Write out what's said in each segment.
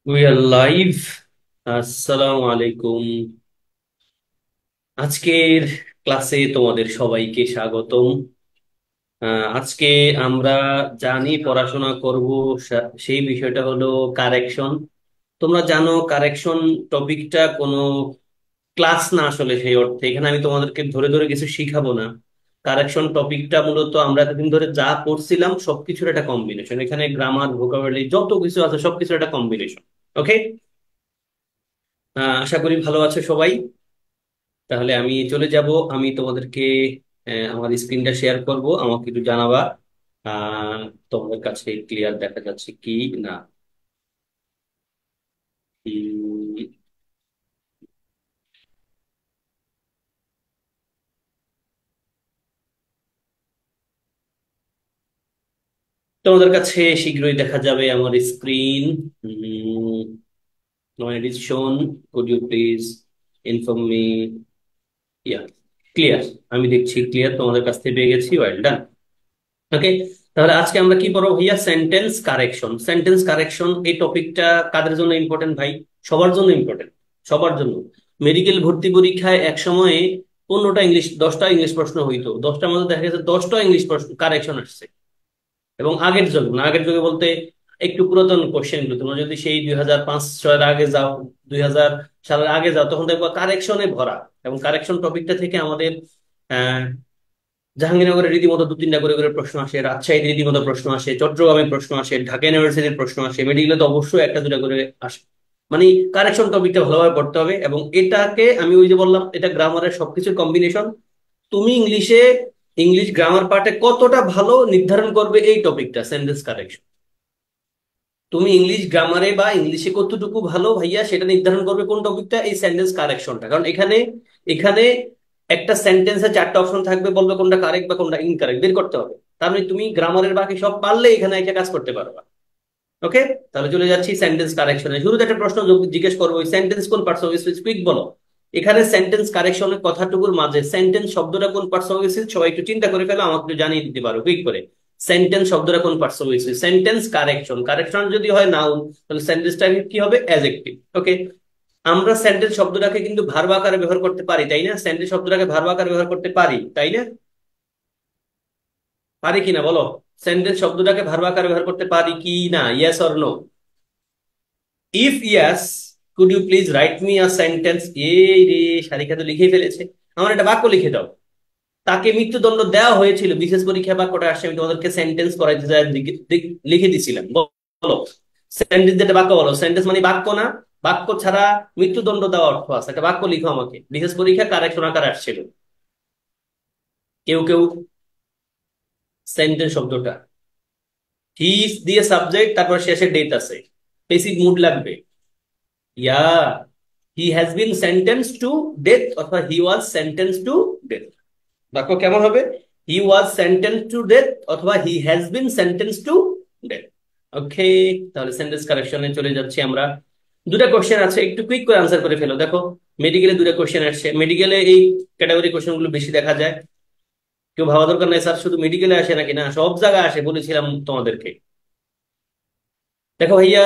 We are live. আসসালামু আলাইকুম। আজকের ক্লাসে তোমাদের সবাইকে স্বাগতম। আজকে আমরা জানি পড়াশোনা করব, সেই বিষয়টা হলো কারেকশন। তোমরা জানো কারেকশন টপিকটা কোনো ক্লাস না, আসলে সেই অর্থে এখানে আমি তোমাদেরকে ধরে ধরে কিছু শিখাবো না। কারেকশন টপিকটা মূলত আমরা এতদিন ধরে যা পড়ছিলাম সবকিছুর একটা কম্বিনেশন, এখানে গ্রামার ভোকাবুলারি যত কিছু আছে সবকিছুর একটা কম্বিনেশন। ওকে, আশা করি ভালো আছে সবাই। তাহলে আমি চলে যাব, আমি তোমাদেরকে আমার স্ক্রিনটা শেয়ার করব, আমাকে একটু জানাবা আহ তোমাদের কাছে ক্লিয়ার দেখা যাচ্ছে কি না। উম, তোমাদের কাছে শীঘ্রই দেখা যাবে আমার screen. when it is shown, could you please inform me? Yeah, clear. আমি দেখছি ক্লিয়ার, তোমাদের কাছ থেকে পেয়ে গেছি, ওয়েল ডান। ওকে, তাহলে আজকে আমরা কি পড়বো ভাইয়া? Sentence correction. সেন্টেন্স কারেকশন এই টপিকটা কাদের জন্য ইম্পর্টেন্ট ভাই? সবার জন্য ইম্পর্টেন্ট, সবার জন্য। মেডিকেল ভর্তি পরীক্ষায় এক সময়ে 15টা ইংলিশ, 10টা ইংলিশ প্রশ্ন হইতো, 10টার মধ্যে দেখা গেছে 10টা ইংলিশ প্রশ্ন কারেকশন আসছে। এবং আগের যুগ না, আগের যুগে বলতে একটু পুরাতন কোশ্চেন গুলো, তোমরা যদি সেই 2005-6 আগে যাও, 2000 সালের আগে যাও, তখন দেখবো কারেকশনে ভরা। এবং কারেকশন টপিকটা থেকে আমাদের জাহাঙ্গীরনগরের রীতিমতো দু তিনটা করে করে প্রশ্ন আসে, রাজশাহীতে রীতিমতো প্রশ্ন আসে, চট্টগ্রামে প্রশ্ন আসে, ঢাকা ইউনিভার্সিটির প্রশ্ন আসে, মেডিকেলে তো অবশ্যই একটা দুটা করে আসে। মানে কারেকশন টপিকটা ভালোভাবে পড়তে হবে। এবং এটাকে আমি ওই যে বললাম, এটা গ্রামারের সবকিছুর কম্বিনেশন। তুমি ইংলিশে, ইংলিশ গ্রামার পার্টে কতটা ভালো নির্ধারণ করবে এই টপিকটা, সেন্টেন্স কারেকশন। তুমি ইংলিশ গ্রামারে বা ইংলিশে কতটুকু ভালো ভাইয়া, সেটা নির্ধারণ করবে কোন টপিকটা, এই সেন্টেন্স কারেকশনটা। কারণ এখানে এখানে একটা সেন্টেন্সে 4টা অপশন থাকবে, বলবে কোনটা কারেক্ট বা কোনটা ইনকারেক্ট বের করতে হবে। তার মানে তুমি গ্রামারের বাকি সব পারলে এখানে একটা কাজ করতে পারবা। ওকে, তাহলে চলে যাচ্ছি সেন্টেন্স কারেকশনে। শুরুতে একটা প্রশ্ন জিজ্ঞেস করবো, ওই সেন্টেন্স কোন পার্টস অফ স্পিচ, কুইক বলো। এখানে সেন্টেন্স কারেকশনের কথাটুকুর মাঝে সেন্টেন্স শব্দটা কোন পার্টস অফ স্পিচ, সবাই একটু চিন্তা করে ফেলো, আমাকে একটু জানিয়ে দিতে পারো কুইক করে। সেন্টেন্স শব্দটা কোন parts of speech? Sentence correction, correction যদি হয় নাউন, তাহলে সেন্টেন্সটা কি হবে? অ্যাডজেক্টিভ। ওকে, আমরা সেন্টেন্স শব্দটাকে কিন্তু ভার্ব আকারে ব্যবহার করতে পারি, তাই না? সেন্টেন্স শব্দটাকে ভার্ব আকারে ব্যবহার করতে পারি, তাই না? পারি কিনা বলো? সেন্টেন্স শব্দটাকে ভার্ব আকারে ব্যবহার করতে পারি কি না? Yes or no? If yes, could you please write me a sentence. এই রে, সারিকা তো লিখেই ফেলেছে। আমার একটা বাক্য লিখে দাও। তাকে মৃত্যুদণ্ড দেওয়া হয়েছিল, বিশেষ পরীক্ষা বাক্যটা আসছে, আমি তোমাদেরকে সেন্টেন্স করাইতে যা লিখে দিছিলাম। বলো, সেন্টেন্স একটা বাক্য বলো। সেন্টেন্স মানে বাক্য না? বাক্য ছাড়া মৃত্যুদণ্ড দেওয়া অর্থ আছে, একটা বাক্য লিখো আমাকে। বিশেষ পরীক্ষা কারেকশন আকার আসছিল। কেউ কেউ সেন্টেন্স শব্দটা হি দিয়ে সাবজেক্ট, তারপর শেষে ডেট আছে, বেসিক মুড লাগবে। Yeah, he has been sentence to death অথবা he was sentence to death. বাক্য কেমন হবে? He was sentence to death অথবা he has been sentence to death. Okay, তাহলে সেন্টেন্স কারেকশনে চলে যাচ্ছি আমরা। দুটা কোশ্চেন আছে, একটু কুইক করে আনসার করে ফেলো। দেখো, মেডিকেলে দুটা কোশ্চেন আসছে, মেডিকেলে এই ক্যাটাগরি কোশ্চেন গুলো বেশি দেখা যায়। কেউ ভাবা দরকার নাই স্যার শুধু মেডিকেলে আসে নাকি, না সব জায়গায় আসে, বলেছিলাম তোমাদেরকে। দেখো ভাইয়া,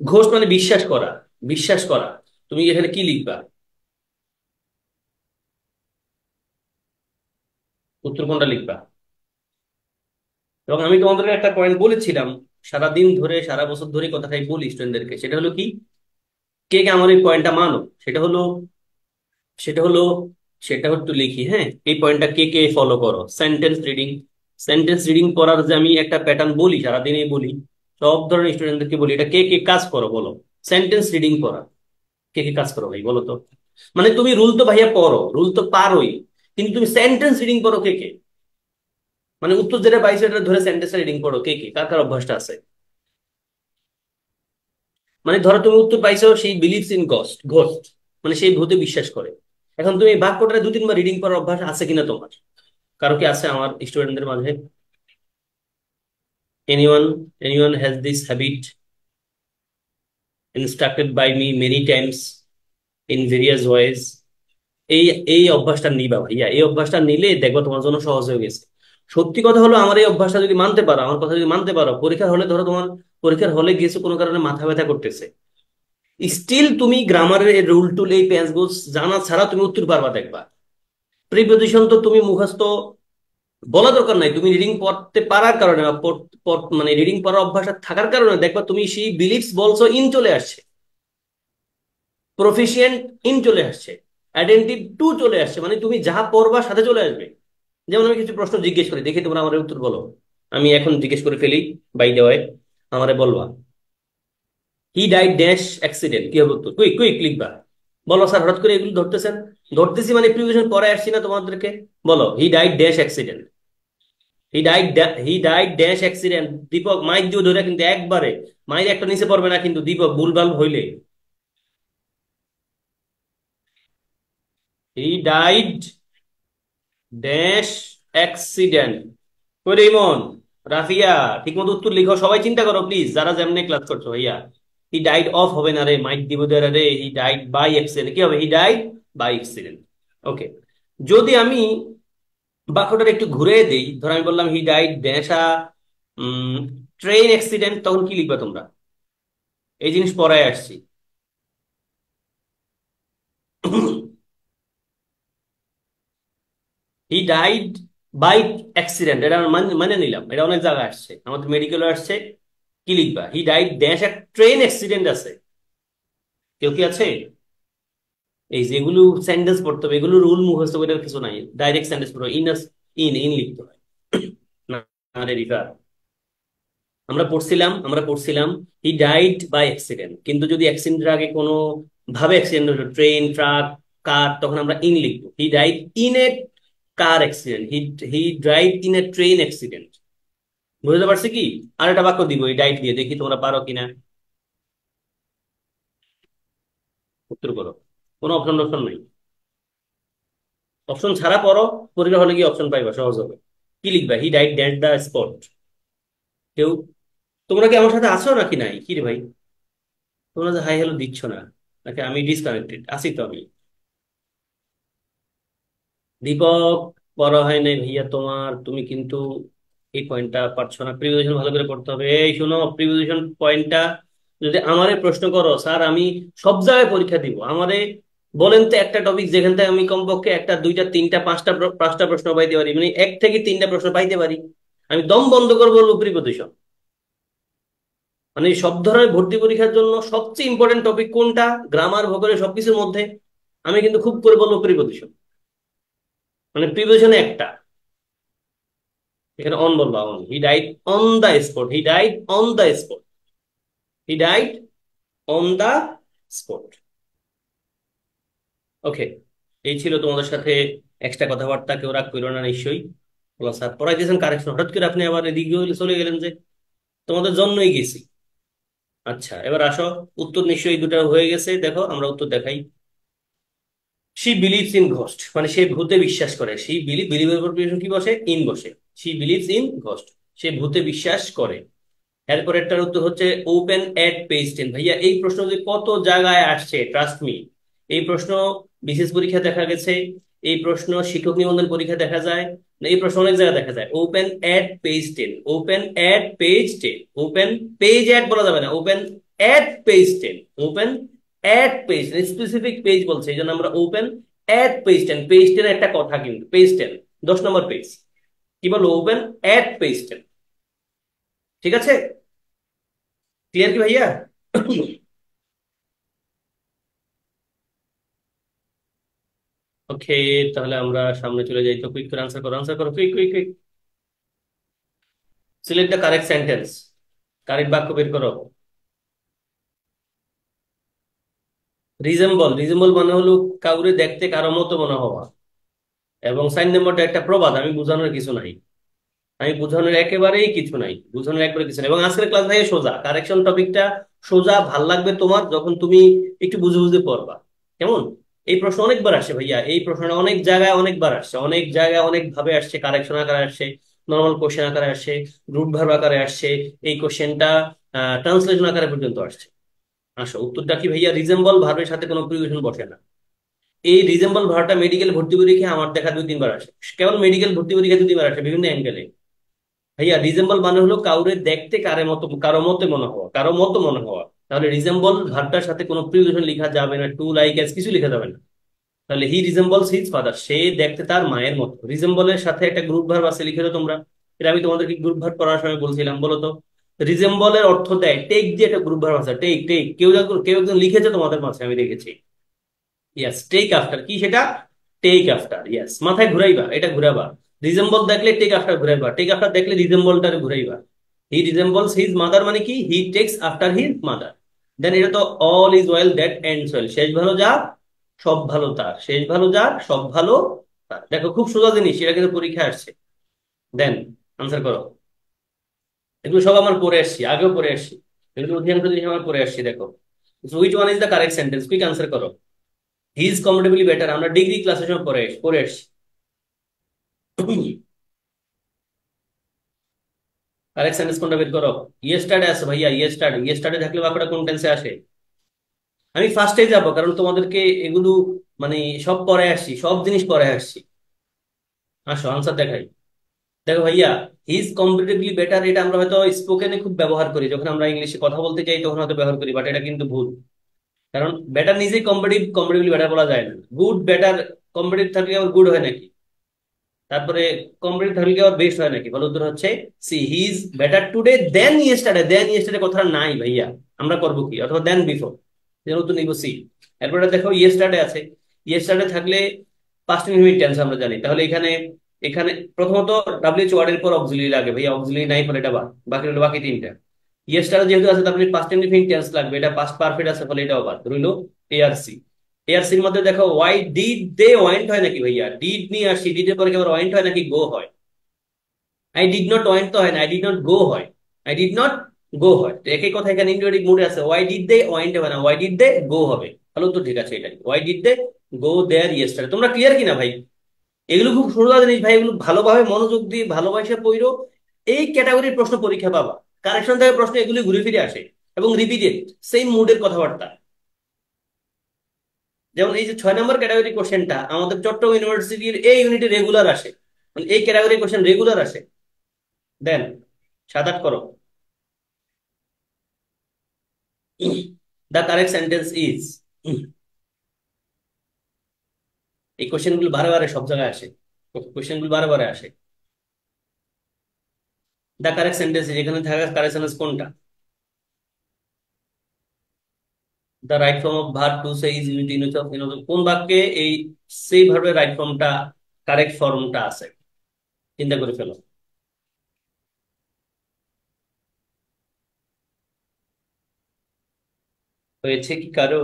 ঘোষ মানে বিশ্বাস করা, বিশ্বাস করা। তুমি এখানে কি লিখবা? উত্তর কোনটা লিখবা? এবং আমি তোমাদেরকে একটা পয়েন্ট বলেছিলাম, সারাদিন ধরে সারা বছর ধরে কথাটাই বলি স্টুডেন্টদেরকে, সেটা হলো কি, কে কে আমার এই পয়েন্টটা মানো। সেটা হলো, সেটা হলো সেটা একটু লিখি, হ্যাঁ। এই পয়েন্টটা কে কে ফলো করো? Sentence reading. সেন্টেন্স রিডিং করার যে আমি একটা প্যাটার্ন বলি, সারাদিনই বলি, সব ধরনের স্টুডেন্টদেরকে বলি, এটা কে কে কাজ করো বলো। সেন্টেন্স রিডিং করা কে কে কাজ করো ভাই বলো তো? মানে তুমি রুল তো ভাইয়া পড়ো, রুল তো পারোই, কিন্তু তুমি সেন্টেন্স রিডিং করো কে কে? মানে উত্তর যেটা পাইছো এটা ধরে সেন্টেন্স রিডিং পড়ো কে কে, কার কার অভ্যাসটা আছে? মানে ধরো তুমি উত্তর পাইছো, সেই বিলিভস ইন গস্ট, ঘোস্ট, মানে সেই ভূতে বিশ্বাস করে। এখন তুমি এই বাক্যটা দু তিনবার রিডিং করার অভ্যাস আছে কিনা তোমার? কারো কি আছে আমার স্টুডেন্টদের মাঝে? Anyone? Anyone has this habit instructed by me many times in various ways? এই এই অভ্যাসটা নিবা ভাইয়া, এই অভ্যাসটা নিলে দেখবা তোমার জন্য সহজ হয়ে গেছে। সত্যি কথা হলো, আমার এই অভ্যাসটা যদি মানতে পারো, আমার কথা যদি মানতে পারো, পরীক্ষা হলে ধরো তোমার পরীক্ষার হলে গেছো কোনো কারণে মাথা ব্যথা করতেছে, স্টিল তুমি গ্রামারের রুল টুল এই পেঁয়াজগোছ জানা ছাড়া তুমি উত্তর পারবা দেখবা। প্রিপোজিশন তো তুমি মুখস্থ বলা দরকার নাই, তুমি রিডিং পড়তে পারার কারণে বা মানে রিডিং পড়ার অভ্যাস থাকার কারণে দেখবা তুমি সেই বিলিভস বলছো ইন চলে আসছে, প্রফিশিয়েন্ট ইন চলে আসছে, অ্যাটেন্টিভ টু চলে আসছে, মানে তুমি যা পড়বা সাথে চলে আসবে। যেমন আমি কিছু প্রশ্ন জিজ্ঞেস করি, দেখি তোমরা আমার উত্তর বলো। আমি এখন জিজ্ঞেস করে ফেলি, বাই দ্য ওয়ে, আমারে বলবা হি ডাইড ড্যাশ অ্যাক্সিডেন্ট, কি হবে উত্তর? কুইক কুইক লিখবা। বলো স্যার হঠাৎ করে এগুলো ধরতেছেন। ধরতেছি মানে প্রিভিশন পরে আসছি না তোমাদেরকে। বলো he died dash accident, he died dash accident. Deepak mike দিয়ে ধরে কিন্তু একবারে, মাইক একটা নিচে পড়বে না কিন্তু দীপক, ভুলভাল হইলে। হি ডাইড ড্যাশ অ্যাক্সিডেন্ট। কই রে ইমন, রাফিয়া, ঠিক মতো উত্তর লিখো, সবাই চিন্তা করো প্লিজ, যারা যেমনি ক্লাস করছো ভাইয়া। হি ডাইড অফ হবে না রে, মাইক দিব দেরা রে, হি ডাইড বাই অ্যাক্সিডেন্ট, কি হবে? He died by accident. Okay, যদি আমি বাক্যটা একটু ঘুরে দেই, ধর আমি বললাম he died dash a train accident, তখন কি লিখবা তোমরা? এই জিনিস পড়ায় আসছি। হি ডাইড বাই অ্যাক্সিডেন্ট, এটা আমরা মানে নিলাম, এটা অনেক জায়গায় আসছে, আমাদের মেডিকেলে আসছে। কি লিখবা? হি ডাইড ড্যাশ এক ট্রেন অ্যাক্সিডেন্ট আছে। কেউ কি আছে? এই যেগুলো সেন্টেন্স পড়তে হবে, এগুলো রুল মুখস্থ করে কিছু নাই, ডাইরেক্ট সেন্টেন্স পড়ো। ইন ইন লিখতে হয়। না রে রিফা, আমরা পড়ছিলাম হি ডাইড বাই অ্যাক্সিডেন্ট, কিন্তু যদি অ্যাক্সিডেন্টের আগে কোনো ভাবে অ্যাক্সিডেন্ট হলো, ট্রেন, ট্রাক, কার, তখন আমরা ইন লিখবো। He died in a car accident, he died in a train accident. বুঝতে পারছি কি? আর একটা বাক্য দিব এই ডাইট দিয়ে, দেখি তোমরা পারো কিনা। উত্তর করো, কোনো অপশন টপশন নাই, অপশন ছাড়া পড়ো, পরীক্ষা হলে কি অপশন পাইবা, সহজ হবে। কি লিখবা? He died that the spot. কেউ? তোমরা কি আমার সাথে আছো নাকি নাই, কি রে ভাই? তোমরা যে হাই হ্যালো দিচ্ছ না, নাকি আমি ডিসকানেক্টেড আছি? তো আমি দীপক, পড়া হয় নাই ভাইয়া তোমার, তুমি কিন্তু এই পয়েন্টটা পারছো না, প্রিপোজিশন ভালো করে পড়তে হবে। এই শোনো, প্রিপোজিশন পয়েন্টটা যদি আমারে প্রশ্ন করো, স্যার আমি সব জায়গায় পরীক্ষা দিব, আমারে বলেন তো একটা টপিক যেখান থেকে আমি কমপক্ষে একটা দুইটা তিনটা পাঁচটা প্রশ্ন পাইতে পারি, মানে এক থেকে তিনটা প্রশ্ন পাইতে পারি, আমি দম বন্ধ করে বলবো প্রিপোজিশন। মানে সব ধরনের ভর্তি পরীক্ষার জন্য সবচেয়ে ইম্পর্টেন্ট টপিক কোনটা, গ্রামার, ভোকাবুলারি সবকিছুর মধ্যে আমি কিন্তু খুব করে বলবো প্রিপোজিশন। মানে প্রিপোজিশনে একটা, এখানে অন বলবা, on, he died on the spot, he died on the spot, he died on the spot. Okay, এই ছিল তোমাদের সাথে এক্সট্রা কথাবার্তা, কেউ রাগ করো না নিশ্চয়ই। বলো স্যার পড়াইতেছেন কারেকশন, হঠাৎ করে আপনি আবার এদিকে চলে গেলেন যে? তোমাদের জন্যই গেছি। আচ্ছা এবার আসো, উত্তর নিশ্চয়ই দুটো হয়ে গেছে, দেখো আমরা উত্তর দেখাই। শি বিলিভস ইন ঘোস্ট, মানে সে ভূতে বিশ্বাস করে। শি বিলিভের উপর কি বসে? ইন বসে। শি বিলিভস ইন ঘোস্ট, সে ভূতে বিশ্বাস করে। এরপরেরটার উত্তর হচ্ছে ওপেন এট পেজ 10। ভাইয়া এই প্রশ্ন যে কত জায়গায় আসছে, ট্রাস্ট মি। এই প্রশ্ন বিশেষ পরীক্ষা দেখা গেছে, এই প্রশ্ন শিক্ষক নিবন্ধন পরীক্ষা দেখা যায়, এই প্রশ্ন অনেক জায়গায় দেখা যায়। Open at page 10, open at page 10, open page at বলা যাবে না, open at page 10, open at page, specific page বলছে, এই জন্য আমরা ওপেন এট পেজ 10। পেজ 10 একটা কথা, কিন্তু পেজ 10 10 নম্বর পেজ। কি বলবো? Open at page 10। ঠিক আছে, ক্লিয়ার কি ভাইয়া? ওকে, তাহলে আমরা সামনে চলে যাই, তো কুইক করে আনসার করো, আনসার করো, quick quick quick. Select the correct sentence, correct বাক্য বের করো। রিজেম্বল, রিজেম্বল মানে হলো কাউরে দেখতে কারো মতো মনে হওয়া। এবং সাইন নম্বরটা একটা প্রবাদ, আমি বোঝানোর কিছু নাই, আমি বোঝানোর একেবারেই কিছু নাই, বোঝানোর একবারে কিছু নাই। এবং আজকের ক্লাস ভাই সোজা, কারেকশন টপিকটা সোজা, ভাল লাগবে তোমার যখন তুমি একটু বুঝে বুঝে পড়বা। কেমন? এই প্রশ্ন অনেকবার আসে ভাইয়া, এই প্রশ্নটা অনেক জায়গায় অনেকবার আসছে, অনেক জায়গায় অনেক ভাবে আসছে, কারেকশন আকারে আসছে, নর্মাল কোশ্চেন আকারে আসছে, রুট ভার্ব আকারে আসছে, এই কোশ্চেনটা ট্রান্সলেশন আকারে পর্যন্ত আসছে। আসো, উত্তরটা কি ভাইয়া? রিজেম্বল ভার্বের সাথে কোনো প্রিপোজিশন বসে না। এই রিজেম্বল ভার্বটা মেডিকেল ভর্তি পরীক্ষা আমার দেখা 2-3 বার আসে, কেবল মেডিকেল ভর্তি পরীক্ষা 2-3 বার আসে বিভিন্ন অ্যাঙ্গেলে। ভাইয়া রিজেম্বল মানে হলো কাউরে দেখতে কারো মতে মনে হওয়া, কারো মতো মনে হওয়া। তাহলে রিজেম্বল ভার্বটার সাথে কোনো প্রিপোজিশন লেখা যাবে না, টু লাইক এস কিছু লেখা যাবে না। তাহলে হি রিজেম্বলস হিজ ফাদার, সে দেখতে তার মায়ের মতো। রিজেম্বলের সাথে একটা গ্রুপ ভার্ব আছে, লিখে দাও তোমরা। এটা আমি তোমাদেরকে গ্রুপ ভার্ব পড়ার সময় বলছিলাম, বলো তো। রিজেম্বলের অর্থ দেয় টেক, দিয়ে একটা গ্রুপ ভার্ব আছে, টেক টেক। কেউ একজন লিখেছে তোমাদের মাঝে, আমি দেখেছি। ইয়াস, টেক আফটার, কি সেটা? টেক আফটার, ইয়াস, মাথায় ঘুরাইবা, এটা ঘুরাবা। রিজেম্বল দেখলে টেক আফটার ঘুরাইবা, টেক আফটার দেখলে রিজেম্বলটারে ঘুরাইবা। হি রিজেম্বলস হিজ মাদার মানে কি? He takes after his mother. Then এটা তো all is well that ends well, শেষ ভালো যার সব ভালো তার, শেষ ভালো যার সব ভালো তার। দেখো খুব সোজা জিনিস, এটা কিন্তু পরীক্ষায় আসছে। দেন আনসার করো। এগুলো সব আমার পড়ে আসছি, আগেও পড়ে আসছি। এগুলো অধিকাংশ জিনিস আমার পড়ে আসছি। দেখো, which one is the correct sentence, quick answer করো। হি ইজ কমফোর্টেবলি বেটার, আমরা ডিগ্রি ক্লাসের সময় পড়ে আসছি। কারেক্ট সেন্টেন্স কোনটা বের করো। ইয়েস্টারডে আছে ভাইয়া, ইয়েস্টারডে। ইয়েস্টারডে থাকলে বাকিটা কোন টেন্সে আসে? আমি ফার্স্টে যাব, কারণ তোমাদেরকে এগুলো মানে সব পড়ে আসছি, সব জিনিস পড়ে আসছি। আসো আনসার দেখাই। দেখো ভাইয়া, হিজ কম্পারেটিভলি বেটার, এটা আমরা হয়তো স্পোকেনে খুব ব্যবহার করি, যখন আমরা ইংলিশে কথা বলতে চাই তখন হয়তো ব্যবহার করি, বাট এটা কিন্তু ভুল। কারণ বেটার নিজেই কম্পারেটিভলি বেটার বলা যায় না। গুড বেটার, কম্পারেটিভ থাকলে আবার গুড হয় নাকি? তারপরে কম্পারেটিভ থাকলে কি আবার বেস্ট হয় নাকি? বলো, উত্তর হচ্ছে C, he is better today then yesterday. Then yesterday কথা নাই ভাইয়া, আমরা করবো কি? অথবা দেন বিফোর, উত্তর নিব সি। এরপরে দেখো ইয়েস্টারডে আছে। ইয়েস্টারডে থাকলে পাস্ট ইনফিনিট টেন্স আমরা জানি, তাহলে এখানে এখানে প্রথমত ডাব্লিউএইচ ওয়ার্ড এর পর অক্সিলারি লাগে ভাইয়া, অক্সিলারি নাই ফলে এটা বাদ, বাকি হলো বাকি তিনটা। ইয়েস্টারডে যেহেতু আছে তারপরে পাস্ট ইনফিনিট টেন্স লাগবে, এটা পাস্ট পারফেক্ট আছে ফলে এটাও বাদ রইলো এআরসি। এআরসির মধ্যে দেখো ওয়াই ডিড দে ওয়েন্ট হয় নাকি ভাইয়া? ডিড নিয়ে আসি, ডিড এর পরে কি আবার ওয়েন্ট হয় নাকি গো হয়? আই ডিড নট ওয়েন্ট তো হয় না, আই ডিড নট গো হয়। আই ডিড নট গো হয়, তো একই কথা এখানে ইন্টারোগেটিভ মুডে আছে। ওয়াই ডিড দে ওয়েন্ট হবে না, ওয়াই ডিড দে গো হবে। তাহলে তো ঠিক আছে এটাই, why did they go there yesterday. তোমরা ক্লিয়ার কিনা ভাই? এগুলো খুব সোজা জিনিস ভাই, এগুলো ভালোভাবে মনোযোগ দিয়ে ভালোবাসে পড়ো। এই ক্যাটাগরির প্রশ্ন পরীক্ষা পাবা, কারেকশন থেকে প্রশ্ন এগুলি ঘুরে ফিরে আসে এবং রিপিটেড, সেম মুডের কথাবার্তা। যেমন এই যে 6 নম্বর ক্যাটাগরি কোশ্চেনটা আমাদের চট্টগ্রাম ইউনিভার্সিটির এই ইউনিটে রেগুলার আসে, মানে এই ক্যাটাগরি কোশ্চেন রেগুলার আসে। দেন 7-8 করো। দ্য কারেক্ট সেন্টেন্স ইজ, এই কোশ্চেন গুলো বারে বারে সব জায়গায় আসে, কোশ্চেন গুলো বারে বারে আসে। দ্য কারেক্ট সেন্টেন্স ইজ, এখানে থাকা কারেক্ট সেন্টেন্স কোনটা? The right form of verb to say is unit unit of, কোন বাক্যে এই সেই ভার্বের রাইট ফর্মটা, কারেক্ট ফর্মটা আছে? চিন্তা করে ফেলো। হয়েছে কি কারো?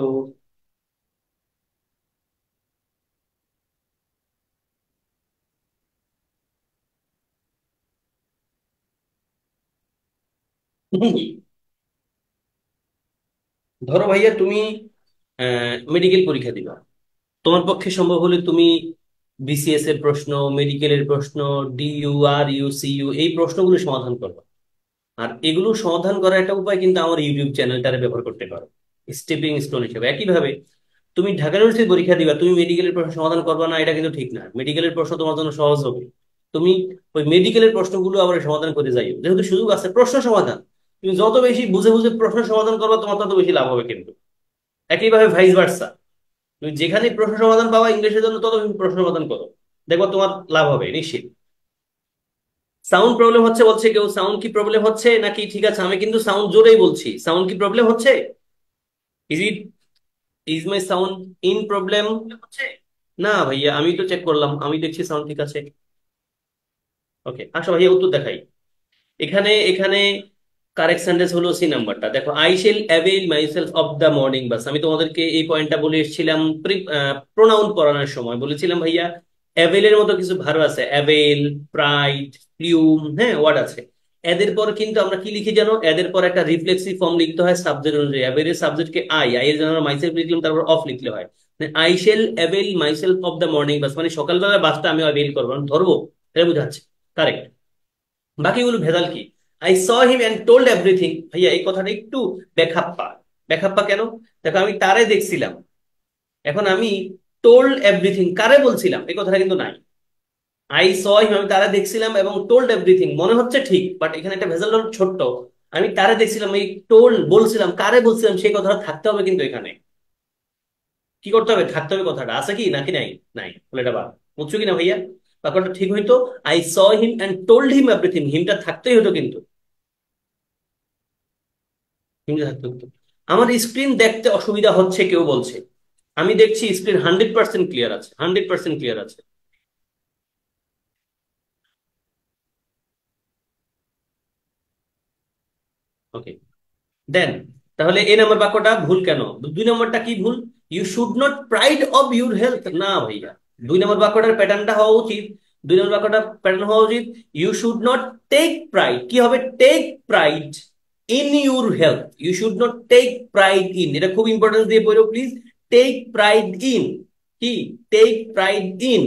ধরো ভাইয়া তুমি মেডিকেল পরীক্ষা দিবা, তোমার পক্ষে সম্ভব হলে তুমি বিসিএস এর প্রশ্ন, মেডিকেলের প্রশ্ন, ডিইউ আর ইউ সিইউ এই প্রশ্নগুলো সমাধান করবে। আর এগুলো সমাধান করার একটা উপায় কিন্তু আমার ইউটিউব চ্যানেলটারে ব্যবহার করতে পারো স্টেপিং স্টোন হিসেবে। একইভাবে তুমি ঢাকা ইউনিভার্সিটি পরীক্ষা দিবা, তুমি মেডিকেলের প্রশ্ন সমাধান করবে না, এটা কিন্তু ঠিক না। মেডিকেলের প্রশ্ন তোমার জন্য সহজ হবে, তুমি ওই মেডিকেলের প্রশ্নগুলো আবার সমাধান করে যাইও, যেহেতু সুযোগ আছে প্রশ্ন সমাধান। তুমি যত বেশি বুঝে বুঝে প্রশ্ন সমাধান করবে তোমার তত বেশি লাভ হবে কিন্তু। একইভাবে ভাইস ভার্সা, তুমি যেখানে প্রশ্ন সমাধান পাবা ইংলিশের জন্য তত তুমি প্রশ্ন সমাধান করো, দেখো তোমার লাভ হবে নিশ্চিত। সাউন্ড প্রবলেম হচ্ছে বলছে কেউ, সাউন্ড কি প্রবলেম হচ্ছে নাকি? ঠিক আছে, আমি কিন্তু সাউন্ড জোরেই বলছি, সাউন্ড কি প্রবলেম হচ্ছে? Is it, is my sound in problem হচ্ছে? না ভাইয়া, আমি তো চেক করলাম, আমি দেখছি সাউন্ড ঠিক আছে। ওকে, আসো ভাইয়া উত্তর দেখাই। এখানে এখানে কারেক্ট সেন্টেন্স হলো সি নাম্বারটা। দেখো, I shall avail myself of the morning bus, আমি তোমাদেরকে এই পয়েন্টটা বলে এসেছিলাম প্রোনাউন পড়ানোর সময়, বলেছিলাম ভাইয়া অ্যাভেল এর মতো কিছু ভার্ব আছে, অ্যাভেল, প্রাইড, প্লিউম, হ্যাঁ ওয়ার্ড আছে। এদের পর কিন্তু আমরা কি লিখি জানো? এদের পর একটা রিফ্লেক্সিভ ফর্ম লিখতে হয় সাবজেক্ট অনুযায়ী। অ্যাভেলের সাবজেক্টকে আই, আই এর জন্য আমরা মাইসেলফ লিখলাম, তারপর অফ লিখলে হয়। I shall avail myself of the morning bus মানে সকালবেলার বাসটা আমি অ্যাভেল করবো, আমি ধরবো, এটা বোঝাচ্ছে। কারেক্ট। বাকিগুলো ভেজাল কি? I saw him and told everything, ভাইয়া এই কথাটা একটু বেখাপ্পা। বেখাপ্পা কেন? দেখো, আমি তারে দেখছিলাম, এখন আমি টোল্ড এভরিথিং কারে বলছিলাম, এই কথাটা কিন্তু নাই। আই স হিম, আমি তারা দেখছিলাম এবং টোল্ড এভরিথিং মনে হচ্ছে ঠিক, বাট এখানে একটা ভেজাল হলো ছোট্ট। আমি তারে দেখছিলাম, এই টোল্ড বলছিলাম, কারে বলছিলাম সেই কথাটা থাকতে হবে কিন্তু এখানে। কি করতে হবে? থাকতে হবে, কথাটা আছে কি নাকি নাই? নাই, বলে এটা বাদ। বুঝছো কিনা ভাইয়া? ব্যাপারটা ঠিক হইতো, I saw him and told him everything, হিমটা থাকতেই হতো কিন্তু, হিমটা থাকতে হতো। আমার স্ক্রিন দেখতে অসুবিধা হচ্ছে কেউ বলছে। আমি দেখছি স্ক্রিন 100% ক্লিয়ার আছে, 100% ক্লিয়ার আছে। ওকে, দেন তাহলে এই নম্বর বাক্যটা ভুল কেন? 2 নম্বরটা কি ভুল? You should not pride of your health, না ভাইয়া। 2 নম্বর বাক্যটার প্যাটার্নটা হওয়া উচিত, 2 নম্বর বাক্যটা প্যাটার্ন হওয়া উচিত, you should not take pride. কি হবে? Take pride in your health. You should not take pride in, এটা খুব ইম্পর্টেন্স দিয়ে পড়ো প্লিজ। টেক প্রাইড ইন, কি? Take pride in.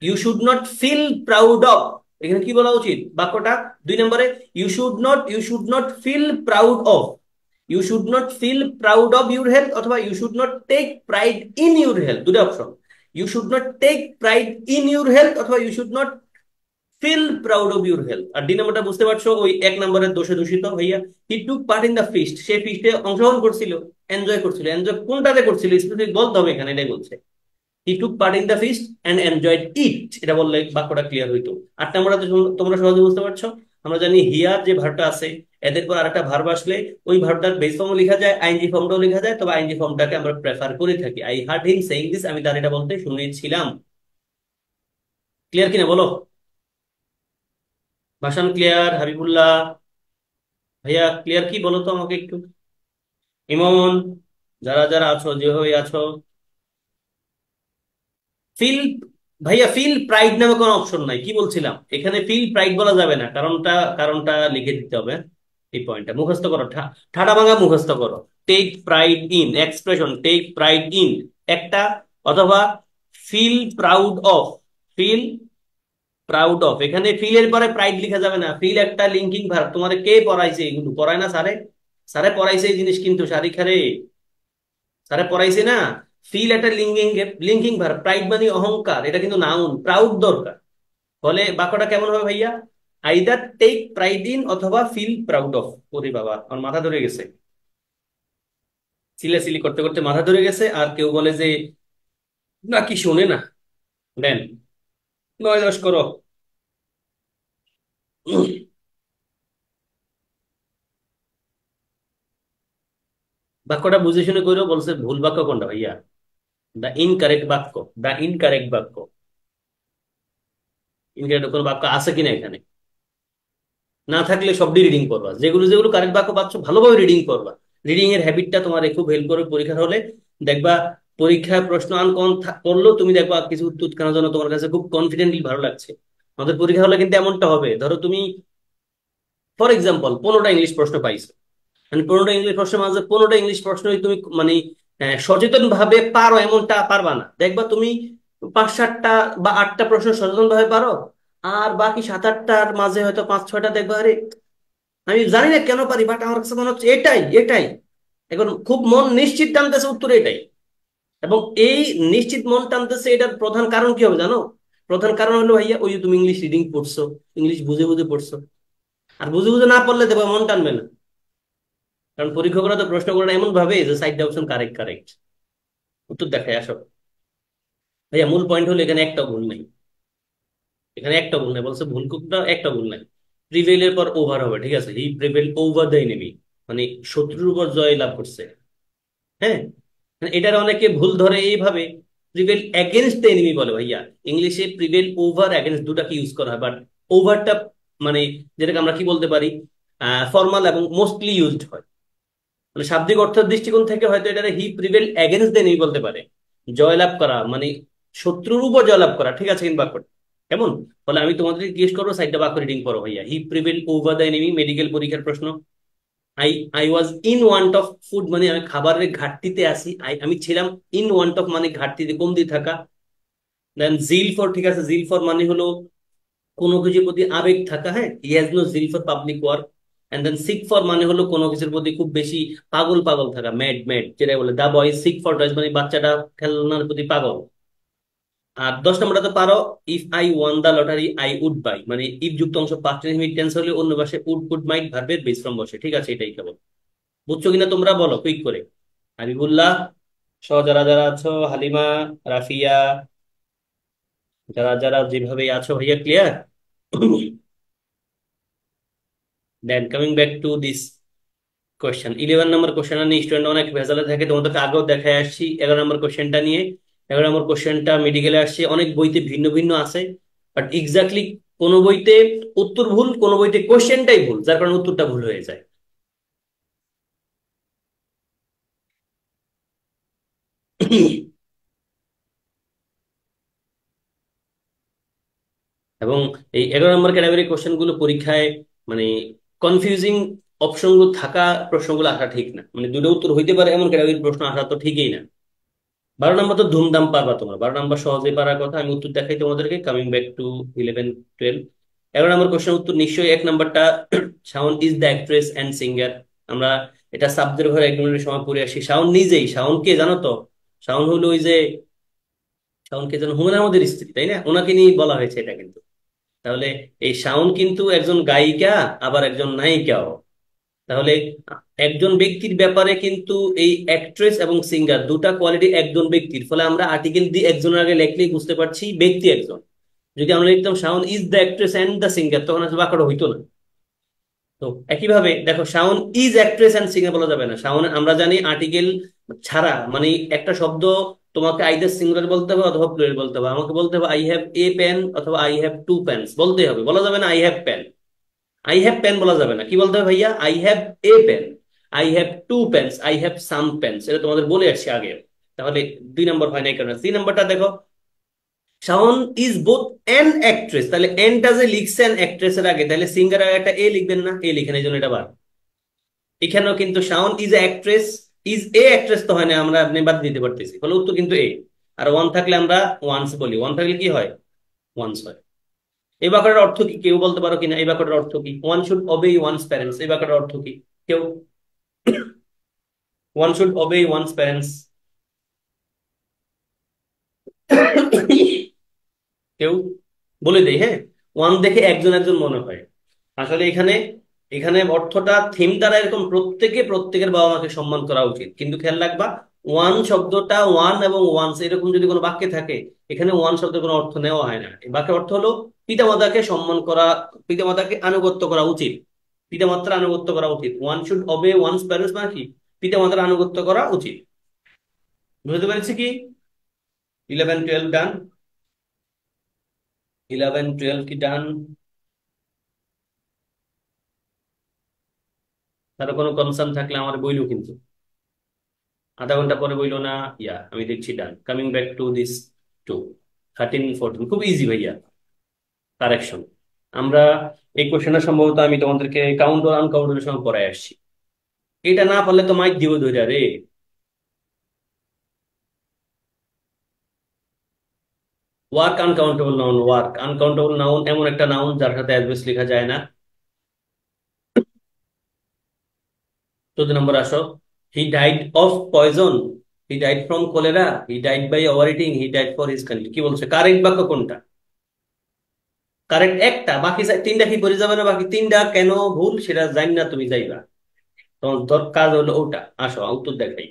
You should not feel proud of, এখানে কি বলা উচিত বাক্যটা? 2 নম্বরে, you should not feel proud of, you should not feel proud of your health, অথবা you should not take pride in your health, দুটো option. You should not take pride in your health, অথবা you should not feel proud of your health. আর নম্বরটা বুঝতে পারছো, ওই 1 নম্বরের দোষে দূষিত ভাইয়া। He took part in the feast, সে ফিস্টে অংশগ্রহণ করছিল, এনজয় করছিল। এনজয় কোনটাতে করছিল স্পেসিফিক বলতে হবে এখানে, এটাই বলছে। He took part in the feast and enjoyed it, এটা বললে বাক্যটা ক্লিয়ার হইতো। 8 নম্বরটা তো তোমরা সহজে বুঝতে পারছো। আমরা জানি হিয়ার যে ভার্বটা আছে, এদের পর আরেকটা ভার্ব আসলে ওই ভার্বটার বেস ফর্মও লেখা যায়, আইএনজি ফর্মটাও লেখা যায়, তবে আইএনজি ফর্মটাকে আমরা প্রেফার করে থাকি। I hard him saying this, আমি তার এটা বলতে শুনেছিলাম। ক্লিয়ার কিনা বলো? ভাষণ ক্লিয়ার? হাবিবুল্লাহ ভাইয়া ক্লিয়ার কি বলো তো আমাকে একটু। ইমন, যারা যারা আছো, যেভাবে আছো। ফিল, ভাইয়া ফিল প্রাইড নামে কোনো অপশন নাই, কি বলছিলাম এখানে ফিল প্রাইড বলা যাবে না, কারণটা, কারণটা লিখে দিতে হবে। এই পয়েন্টটা মুখস্থ করো, ঠাডা ভাঙা মুখস্থ করো। Take pride in, expression take pride in একটা, অথবা feel proud of, feel proud of. এখানে ফিল এর পরে প্রাইড লিখা যাবে না, ফিল একটা লিঙ্কিং ভার্ব। তোমার কে পড়াইছে এগুলো? পড়ায় না স্যারে? স্যারে পড়াইছে এই জিনিস কিন্তু, শারিখারে স্যারে পড়াইছে না। ফিল একটা লিঙ্কিং, লিঙ্কিং ভার্ব। প্রাইড মানে অহংকার, এটা কিন্তু নাউন, প্রাউড দরকার। ফলে বাক্যটা কেমন হবে ভাইয়া? আইদার টেক প্রাইড ইন অথবা ফিল প্রাউড অফ। ওরে বাবা, আমার মাথা ধরে গেছে, সিলি করতে করতে মাথা ধরে গেছে। আর কেউ বলে যে নাকি শোনে না। দেন 9-10 করো। বাক্যটা বুঝে শুনে করো, বলছে ভুল বাক্য কোনটা ভাইয়া? দা ইনকারেক্ট বাক্য, দা ইনকারেক্ট বাক্য। ইনকারেক্ট কোনো বাক্য আছে কিনা এখানে? না থাকলে সবটি রিডিং করবা, যেগুলো যেগুলো কারেক্ট বাক্য পাচ্ছ ভালোভাবে রিডিং করবা। রিডিং এর হ্যাবিটটা তোমার খুব হেল্প করবে পরীক্ষার হলে। দেখবা পরীক্ষায় প্রশ্ন আনকমন করলেও তুমি দেখবা কিছু উত্তর কেনার জন্য তোমার কাছে খুব কনফিডেন্টলি ভালো লাগছে। আমাদের পরীক্ষা হলে কিন্তু এমনটা হবে, ধরো তুমি ফর এক্সাম্পল 15টা ইংলিশ প্রশ্ন পাইছো, মানে 15টা ইংলিশ প্রশ্নের মাঝে 15টা ইংলিশ প্রশ্নই তুমি মানে সচেতন ভাবে পারো এমনটা পারবা না। দেখবা তুমি 5-7টা বা 8টা প্রশ্ন সচেতন ভাবে পারো, আর বাকি 7-8টার মাঝে হয়তো 5-6টা দেখবা আরে আমি জানি না কেন পারি, বাট আমার কাছে মনে হচ্ছে এটাই এটাই। এখন খুব মন নিশ্চিত টানতেছে উত্তর এটাই। এবং এই নিশ্চিত মন টানতেছে, এটার প্রধান কারণ কি হবে জানো? প্রধান কারণ হলো ভাইয়া ওই যে তুমি ইংলিশ রিডিং পড়ছো, ইংলিশ বুঝে বুঝে পড়ছো। আর বুঝে বুঝে না পড়লে দেখবা মন টানবে না, কারণ পরীক্ষকরা তো প্রশ্ন করে না এমন ভাবে যে সাইড অপশন কারেক্ট কারেক্ট উত্তর দেখায় আসো। ভাইয়া মূল পয়েন্ট হলো এখানে একটা ভুল নাই, এখানে একটা ভুল নাই, বলছে ভুল কোনটা, একটা ভুল নাই। প্রিভেইলের পর ওভার হবে, ঠিক আছে, হি প্রিভেইল ওভার দ্য এনিমি, মানে শত্রুর উপর জয় লাভ করছে। হ্যাঁ, মানে এটার অনেকে ভুল ধরে এইভাবে, প্রিভেল এগেনস্ট দ্য এনিমি বলে ভাইয়া। ইংলিশে প্রিভেল ওভার এগেনস্ট দুটাকে ইউজ করা হয়, বাট ওভারটা মানে যেটাকে আমরা কি বলতে পারি, ফর্মাল এবং মোস্টলি ইউজড হয়। মানে শাব্দিক অর্থের দৃষ্টিকোণ থেকে হয়তো এটা হি প্রিভেল এগেনস্ট দ্য এনিমি বলতে পারে, জয়লাভ করা মানে শত্রুর উপর জয়লাভ করা, ঠিক আছে কিন্তু বাক্যটা কেমন? বলে আমি তোমাদের জিজ্ঞেস করবো, সাইডটা বাক্য রিডিং করো ভাইয়া। He prevail over the enemy, medical পরীক্ষার প্রশ্ন। I I was in want of food, মানে আমি খাবারের ঘাটতিতে আছি। আমি ছিলাম ইন ওয়ান্ট অফ, মানে ঘাটতিতে কমতি থাকা। দেন জিল ফর, ঠিক আছে, জিল ফর মানে হলো কোনো কিছুর প্রতি আবেগ থাকা। হ্যাঁ, he has no zeal for public work. And then seek for মানে হলো কোনো কিছুর প্রতি খুব বেশি পাগল পাগল থাকা, ম্যাড ম্যাড, যেটা বলে দা বয় সিক ফর টয়েস, মানে বাচ্চাটা খেলনার প্রতি পাগল। আর 10 নম্বরটা তো পারো, if I won the lottery I would buy, মানে ইফ যুক্ত অংশ পাস্ট টেন্স হলে অন্য পাশে উড কুড মাইট ভার্বের বেস ফর্ম বসে, ঠিক আছে, এটাই কেবল। বুঝছো কিনা তোমরা বলো কুইক করে। হাবিবুল্লাহ সহ যারা যারা আছো, হালিমা, রাফিয়া, যারা যারা যেভাবে আছো ভাইয়া, clear? Then coming back to this question, 11 নম্বর কোয়েশ্চেনটা নিয়ে স্টুডেন্ট অনেক ভেজালে থাকে, তোমাদেরকে আগেও দেখায় আসছি 11 নম্বর কোয়েশ্চেনটা নিয়ে। 11 নম্বর কোয়েশ্চেনটা মেডিকেলে আসছে, অনেক বইতে ভিন্ন ভিন্ন আছে, বাট এক্স্যাক্টলি কোন বইতে উত্তর ভুল, কোন বইতে কোয়েশ্চেনটাই ভুল, যার কারণে উত্তরটা ভুল হয়ে যায়। এবং এই 11 নম্বর ক্যাটাগরি কোশ্চেন গুলো পরীক্ষায় মানে কনফিউজিং অপশনগুলো থাকা, প্রশ্নগুলো আসা ঠিক না, মানে দুটো উত্তর হইতে পারে এমন ক্যাটাগরির প্রশ্ন আসা তো ঠিকই না। 12 নম্বর তো ধুমধাম পারবা তোমরা, 12 নম্বর সহজে পারার কথা, আমি উত্তর দেখাই তোমাদেরকে। কামিং ব্যাক টু 11 12, 11 নম্বর কোশ্চেন উত্তর নিশ্চয়ই 1 নম্বরটা, Shaon is the actress and singer. আমরা এটা সাবজেক্ট ঘরে 1 মিনিটের সময় পড়ে আসি। শাওন নিজেই, শাওন কে জানো তো? শাওন হলো ওই যে, শাওন কে যেন হুমায়ুন আহমেদের স্ত্রী, তাই না? ওনাকে নিয়ে বলা হয়েছে এটা কিন্তু। তাহলে এই শাওন কিন্তু একজন গায়িকা, আবার একজন নায়িকাও। তাহলে একজন ব্যক্তির ব্যাপারে কিন্তু এই অ্যাক্ট্রেস এবং সিঙ্গার দুটা কোয়ালিটি একজন ব্যক্তির, ফলে আমরা আর্টিকেল দিয়ে একজনের আগে লিখলেই বুঝতে পারছি ব্যক্তি একজন। যদি আমরা লিখতাম Shaon is the actress and the singer, তখন আসলে বাক্যটা হইতো না। তো একইভাবে দেখো, Shaon is actress and singer বলা যাবে না। শাওন আমরা জানি আর্টিকেল ছাড়া, মানে একটা শব্দ তোমাকে আইদার সিঙ্গুলার বলতে হবে অথবা প্লুরাল বলতে হবে। আমাকে বলতে হবে আই হ্যাভ এ পেন অথবা আই হ্যাভ টু পেন্স বলতে হবে, বলা যাবে না I have pen. I have pen বলা যাবে না, কি বলতে হবে ভাইয়া? I have a pen, I have two pens, I have some pens, এটা তোমাদের বলে আসছি আগে। তাহলে 2 নম্বর হয় নাই কেন? 3 নম্বরটা দেখো, Shaon is both an actress, তাহলে এনটা যে লিখছেন অ্যাক্ট্রেসের আগে, তাহলে সিঙ্গার আগে একটা এ লিখবেন না? এ লিখেন, এই জন্য এটা বাদ। এখানেও কিন্তু Shaon is a actress, is a actress তো হয় না, আমরা আপনি বাদ দিতে পারতেছি, ফলে উত্তর কিন্তু এ। আর ওয়ান থাকলে আমরা ওয়ান্স বলি, ওয়ান থাকলে কি হয়? ওয়ান্স হয়। এই বাক্যটার অর্থ কি কেউ বলতে পারো কিনা? এই বাক্যটার অর্থ কি? One should obey one's parents, এই বাক্যটার অর্থ কি কেউ? One should obey one's parents, কেউ বলে দেয়, হ্যাঁ। ওয়ান দেখে একজন একজন মনে হয়, আসলে এখানে, এখানে অর্থটা থিম দ্বারা এরকম, প্রত্যেকে প্রত্যেকের বাবা মাকে সম্মান করা উচিত, কিন্তু খেয়াল রাখবা ওয়ান শব্দটা, ওয়ান এবং ওয়ান্স এরকম যদি কোনো বাক্যে থাকে, এখানে ওয়ান শব্দের কোনো অর্থ নেওয়া হয় না। এই বাক্যের অর্থ হলো পিতামাতাকে সম্মান করা, পিতামাতাকে আনুগত্য করা উচিত, পিতামাতার আনুগত্য করা উচিত। One should obey one's parents মানে কি? পিতামাতার আনুগত্য করা উচিত। বুঝতে পেরেছি কি? 11 12 ডান? 11 12 কি ডান? তার কোনো কনসার্ন থাকলে আমার বইলো কিন্তু, আধা ঘন্টা পরে বইলো না। ইয়া আমি দেখছি done. Coming back to this to, 13 14 খুব ইজি ভাইয়া। কারেকশন, আমরা এই কোশ্চেনটা সম্ভবত আমি তোমাদেরকে কাউন্ট আর আনকাউন্টের সময় পড়ায় আসছি। এটা না পারলে তো মাইক দিব ধরে রে। Work uncountable noun, work uncountable noun এমন একটা নাউন যার সাথে অ্যাডভার্স লেখা যায় না। 14 নম্বর আসো, he died of poison, he died from cholera, he died by overeating, he died for his country. কি বলছে? কারেক্ট বাক্য কোনটা? কারেক্ট একটা, বাকি তিনটা কি করে যাবে না? বাকি তিনটা কেন ভুল সেটা জানি না, তুমি যাইবা, তোমার কাজ হলো ওটা। আসো উত্তর দেখাই।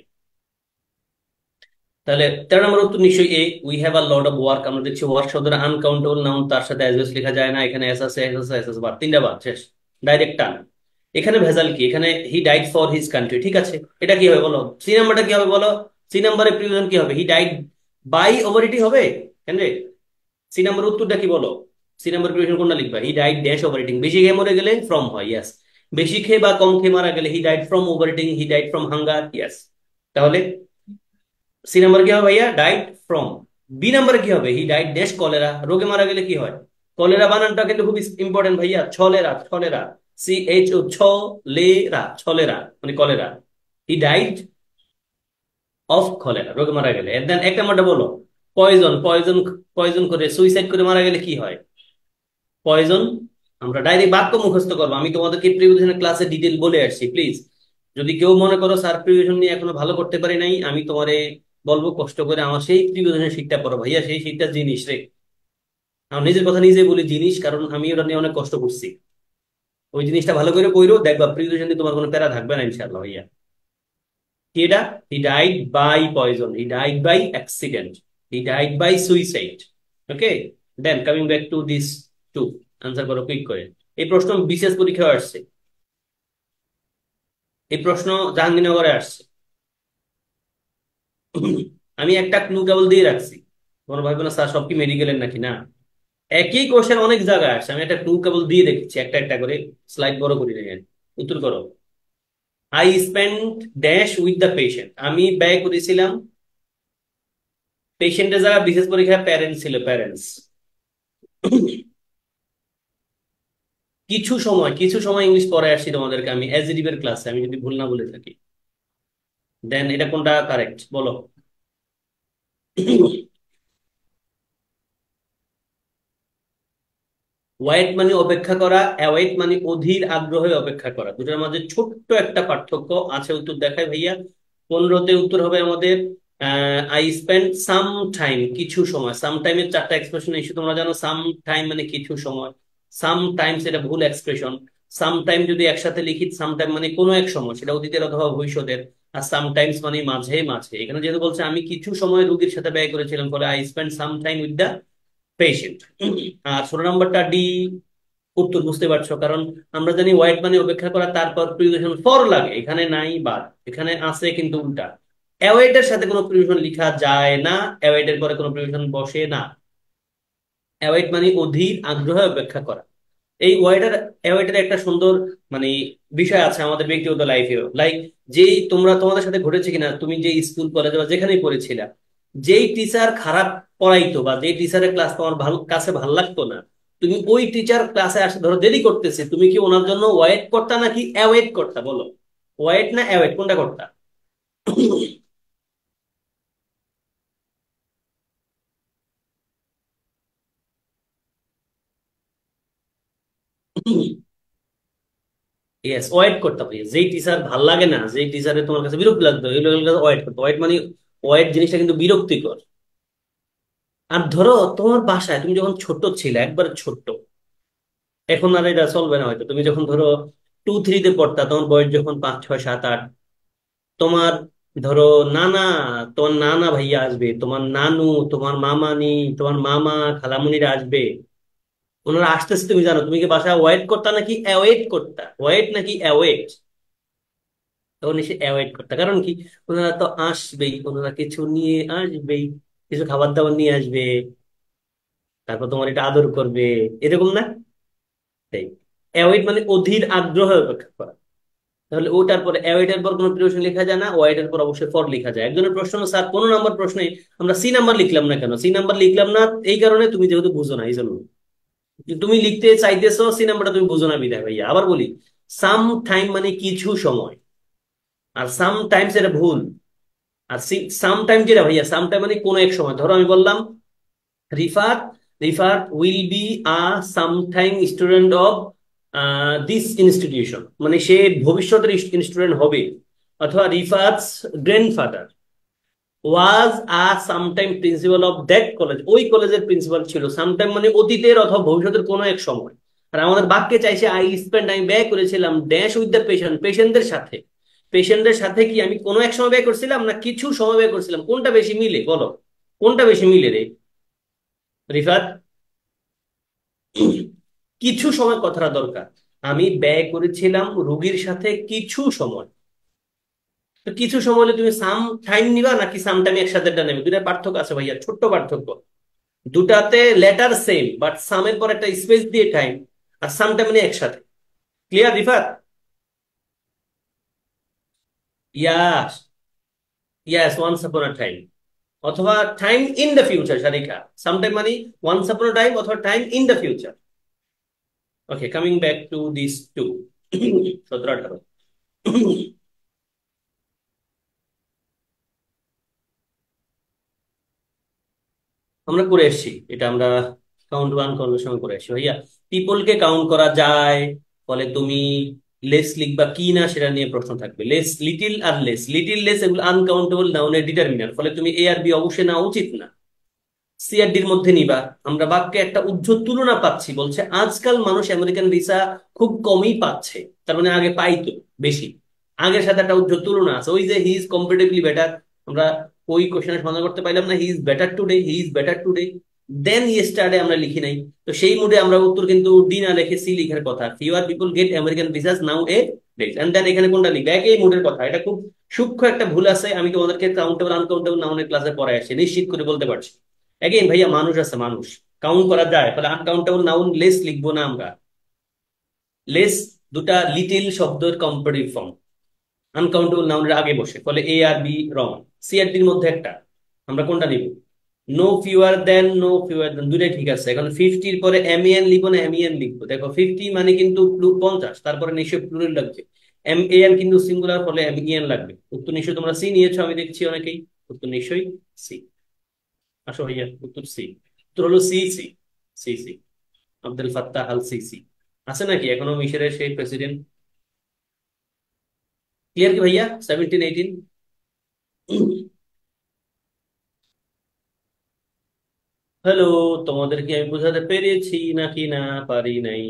তাহলে 13 নম্বর উত্তর নিশ্চয়ই A, we have a lot of work. আমরা দেখছি ওয়ার্ক শব্দটা আনকাউন্টেবল নাউন, তার সাথে অ্যাডজেস লেখা যায় না, এখানে এস আছে, এস আছে, এস আছে, বার, তিনটা বার শেষ, ডাইরেক্ট টান। এখানে ভেজাল কি? এখানে হি ডাইড ফর হিজ কান্ট্রি, ঠিক আছে, এটা কি হবে বলো? 3 নম্বরটা কি হবে বলো? 3 নম্বরের প্রিপোজিশন কি হবে? He died by overeating হবে কেন রে? 3 নম্বর উত্তরটা কি বলো? 3 নম্বর প্রিপোজিশন কোনটা লিখবা? হি ডাইড ড্যাশ ওভার ইটিং, বেশি খেয়ে মরে গেলে ফ্রম হয়, ইয়েস। বেশি খেয়ে বা কম খেয়ে মারা গেলে হি died from over eating, he died from hunger, yes. তাহলে 3 নম্বর কি হবে ভাইয়া? Died from. বি নাম্বারে কি হবে? হি ডাইড ড্যাশ কলেরা, রোগে মারা গেলে কি হয়? কলেরা বানানটা কিন্তু খুব ইম্পর্টেন্ট ভাইয়া, ছলেরা, ছলেরা, CHO, ছলেরা, ছলেরা মানে cholera. He died of cholera, রোগে মারা গেলে। দেন 1 নম্বরটা বলো, পয়জন, পয়জন, পয়জন করে সুইসাইড করে মারা গেলে কি হয়? পয়জন। আমরা ডাইরেক্ট বাক্য মুখস্থ করবো, আমি তোমাদেরকে প্রিভিশনের ক্লাসে ডিটেল বলে আসছি, প্লিজ। যদি কেউ মনে করো স্যার প্রিভিশন নিয়ে এখনো ভালো করতে পারি নাই, আমি তোমারে বলবো কষ্ট করে আমার সেই প্রিয়জনের শীটটা পড়ো ভাইয়া, সেই শীটটা জিনিস রে। আমার নিজের কথা নিজে বলি জিনিস, কারণ আমি ওটা নিয়ে অনেক কষ্ট করছি। ওই জিনিসটা ভালো করে পড়ো, দেখবা প্রিয়জন দিয়ে তোমার কোনো প্যারা থাকবে না ইনশাআল্লাহ ভাইয়া। কি এটা? He died by poison, he died by accident, he died by suicide. Okay, then coming back to this two, answer করো কুইক করে। এই প্রশ্ন বিশেষ পরীক্ষায় আসছে, এই প্রশ্ন জাহাঙ্গীরনগরে আসছে। আমি একটা ক্লু কেবল দিয়ে রাখছি, কোনো ভাববে না স্যার সব কি মেডিকেলের নাকি, না। একই কোশ্চেন অনেক জায়গায় আসছে, আমি একটা ক্লু কেবল দিয়ে রেখেছি একটা একটা করে। স্লাইড বড় করি দেখেন, উত্তর করো। I spend dash with the patient, আমি ব্যয় করেছিলাম পেশেন্টের যারা বিশেষ পরীক্ষায় প্যারেন্টস ছিল, প্যারেন্টস। কিছু সময়, কিছু সময় ইংলিশ পড়ে আসছি তোমাদেরকে আমি এসডিপি এর ক্লাসে, আমি যদি ভুল না বলে থাকি। দেন এটা কোনটা কারেক্ট বলো? ওয়েট মানে অপেক্ষা করা, অ্যাওয়েট মানে অধীর আগ্রহে অপেক্ষা করা, দুটোর মাঝে ছোট্ট একটা পার্থক্য আছে। উত্তর দেখায় ভাইয়া। 15তে উত্তর হবে আমাদের আই স্পেন্ড সাম টাইম, কিছু সময়। সাম টাইমের চারটা এক্সপ্রেশন এসে তোমরা জানো। সাম টাইম মানে কিছু সময়, সাম টাইমস এটা ভুল এক্সপ্রেশন। সাম টাইম যদি একসাথে লিখি, সাম টাইম মানে কোনো এক সময়, সেটা অতীতের অথবা ভবিষ্যতের। আর সাম টাইমস মানে মাঝে মাঝে। এখানে যেহেতু বলছে আমি কিছু সময় রোগীর সাথে ব্যয় করেছিলাম, ফলে I spend some time with the patient. আর 16 নম্বরটা ডি, উত্তর বুঝতে পারছো, কারণ আমরা জানি ওয়াইট মানে অপেক্ষা করা, তারপর প্রিপোজিশন ফর লাগে, এখানে নাই বাট এখানে আছে কিন্তু উল্টা। অ্যাওয়েট এর সাথে কোনো প্রিপোজিশন লেখা যায় না, অ্যাওয়েট এর পরে কোনো প্রিপোজিশন বসে না। অ্যাওয়েট মানে অধীর আগ্রহে অপেক্ষা করা। এই ওয়ার্ডের অ্যাওয়েটের একটা সুন্দর মানে বিষয় আছে আমাদের ব্যক্তিগত লাইফেও, লাইক যেই তোমরা তোমাদের সাথে ঘটেছে কিনা, তুমি যে স্কুল কলেজে বা যেখানেই পড়েছিলা, যেই টিচার খারাপ পড়াইতো বা যেই টিচারের ক্লাস তোমার ভালো কাছে ভালো লাগতো না, তুমি ওই টিচার ক্লাসে আসে ধরো দেরি করতেছে, তুমি কি ওনার জন্য ওয়েট করতা নাকি অ্যাওয়েট করতা বলো? ওয়েট না অ্যাওয়েট, কোনটা করতা? ইয়েস, ওয়েট করতে হবে। যেই টিচার ভাল লাগে না, যেই টিচারে তোমার কাছে বিরক্তি লাগতো, এই লোকের কাছে ওয়েট করতে। ওয়েট মানে ওয়েট জিনিসটা কিন্তু বিরক্তিকর। আর ধরো তোমার বাসায় তুমি যখন ছোট ছিলে, একবার ছোট্ট, এখন আর এটা চলবে না হয়তো, তুমি যখন ধরো 2-3-তে পড়তা, তোমার বয়স যখন 5-6-7-8, তোমার ধরো নানা, তোমার নানা ভাইয়া আসবে, তোমার নানু, তোমার মামানি, তোমার মামা, খালামুনিরা আসবে। ওনারা আসতেছে, তুমি জানো, তুমি কি বাসায় ওয়েট করতা নাকি অ্যাওয়েট করতা? ওয়েট নাকি অ্যাওয়েট? তখন এসে অ্যাওয়েট করতা, কারণ কি? ওনারা তো আসবেই, ওনারা কিছু নিয়ে আসবেই, কিছু খাবার দাবার নিয়ে আসবে, তারপর তোমার এটা আদর করবে, এরকম না? তাই অ্যাওয়েট মানে অধীর আগ্রহে অপেক্ষা করা। তাহলে ওটার পরে অ্যাওয়েট এর পর কোনো প্রিপোজিশন লেখা যায় না, ওয়াইড এর পর অবশ্যই ফর লেখা যায়। একজনের প্রশ্ন হলো, স্যার 15 নম্বর প্রশ্নে আমরা সি নাম্বার লিখলাম না কেন? সি নাম্বার লিখলাম না এই কারণে, তুমি যেহেতু বুঝো না এই জন্য। তুমি লিখতে চাইতেছো সি নাম্বারটা, তুমি বুঝো না বিধায় ভাইয়া। আবার বলি, সাম টাইম মানে কিছু সময়, আর সাম টাইমস এটা ভুল। আর সাম টাইম যেটা ভাইয়া, সাম টাইম মানে কোনো এক সময়। ধরো আমি বললাম Rifat, Rifat will be a sometime student of this institution, মানে সে ভবিষ্যতের স্টুডেন্ট হবে। অথবা Rifat's grandfather was a sometime principal of that college, ওই কলেজের প্রিন্সিপাল ছিল। সামটাইম মানে অতীতের অথবা ভবিষ্যতের কোনো এক সময়। আর আমাদের বাক্যে চাইছে আই স্পেন্ড, আমি ব্যয় করেছিলাম ড্যাশ উইথ দ্য পেশেন্ট, পেশেন্টদের সাথে। পেশেন্টদের সাথে কি আমি কোনো এক সময় ব্যয় করছিলাম না কিছু সময় ব্যয় করছিলাম? কোনটা বেশি মিলে বলো? কোনটা বেশি মিলে রে রিফাত? কিছু সময় কথাটা দরকার। আমি ব্যয় করেছিলাম রোগীর সাথে কিছু সময়। তো কিছু সময় হলে তুমি সাম টাইম নিবা নাকি সাম টাইম একসাথে নেবে? দুটা পার্থক্য আছে ভাইয়া, ছোট্ট পার্থক্য। দুটাতে লেটার সেম, বাট সামের পর একটা স্পেস দিয়ে টাইম, আর সাম টাইম মানে একসাথে। Clear Rifat? Yes, yes, once upon a time, অথবা time in the future Sarika. Some time মানে ওয়ান্স আপন আ টাইম অথবা time in the future. Okay, coming back to this two. 17-18 আমরা করে এসেছি এটা, আমরা কাউন্ট ওয়ান করার সময় করে এসেছি ভাইয়া। পিপলকে কাউন্ট করা যায়, ফলে তুমি লেস লিখবা কি না সেটা নিয়ে প্রশ্ন থাকবে। লেস, লিটিল আর লেস, লিটিল লেস এগুলো আনকাউন্টেবল নাউনের ডিটারমিনার, ফলে তুমি এ আর বি অবশ্যই নেওয়া উচিত না। সি আর ডির মধ্যে নিবা। আমরা বাক্যে একটা উজ্জ্বল তুলনা পাচ্ছি, বলছে আজকাল মানুষ আমেরিকান ভিসা খুব কমই পাচ্ছে, তার মানে আগে পাইতো বেশি। আগের সাথে একটা উজ্জ্বল তুলনা আছে, ওই যে হি ইজ কম্পারেটিভলি বেটার, আমরা ওই কোশ্চেনের সমাধান করতে পারলাম না, he is better today, he is better today then yesterday আমরা লিখি নাই। তো সেই মুডে আমরা উত্তর কিন্তু ডি না লিখে সি লিখার কথা, fewer people get American visas nowadays, and then এখানে কোনটা লিখবে, একই মুডের কথা। এটা খুব সূক্ষ্ম একটা ভুল আছে, আমি তোমাদেরকে কাউন্টেবল আনকাউন্টেবল নাউনের ক্লাসে পড়ায় আসছি, নিশ্চিত করে বলতে পারছি। এগেইন ভাইয়া মানুষ আছে, মানুষ কাউন্ট করা যায়, তাহলে আনকাউন্টেবল নাউন লেস লিখবো না আমরা। লেস দুটা লিটিল শব্দের কম্পারেটিভ ফর্ম, আনকাউন্টেবল নাউনের আগে বসে, ফলে এ আর বি রং। সি আর ডির মধ্যে একটা, আমরা কোনটা নিব? নো ফিউয়ার দেন, নো ফিউয়ার দেন দুটাই ঠিক আছে। এখন 50-র পরে এম লিখবো না এম লিখবো? দেখো 50 মানে কিন্তু 50, তারপরে নিশ্চয়ই প্লুরাল লাগবে। এম কিন্তু সিঙ্গুলার, ফলে এম লাগবে। উত্তর নিশ্চয়ই তোমরা সি নিয়েছো, আমি দেখছি অনেকেই। উত্তর নিশ্চয়ই সি। আসো ভাইয়া, উত্তর সি। উত্তর হলো C C. C C, Abdel Fattah al Sisi. আছে নাকি এখনো মিশরের সেই প্রেসিডেন্ট? ক্লিয়ার কি ভাইয়া? 17-18। হ্যালো, তোমাদের কি আমি বোঝাতে পেরেছি নাকি না পারি নাই?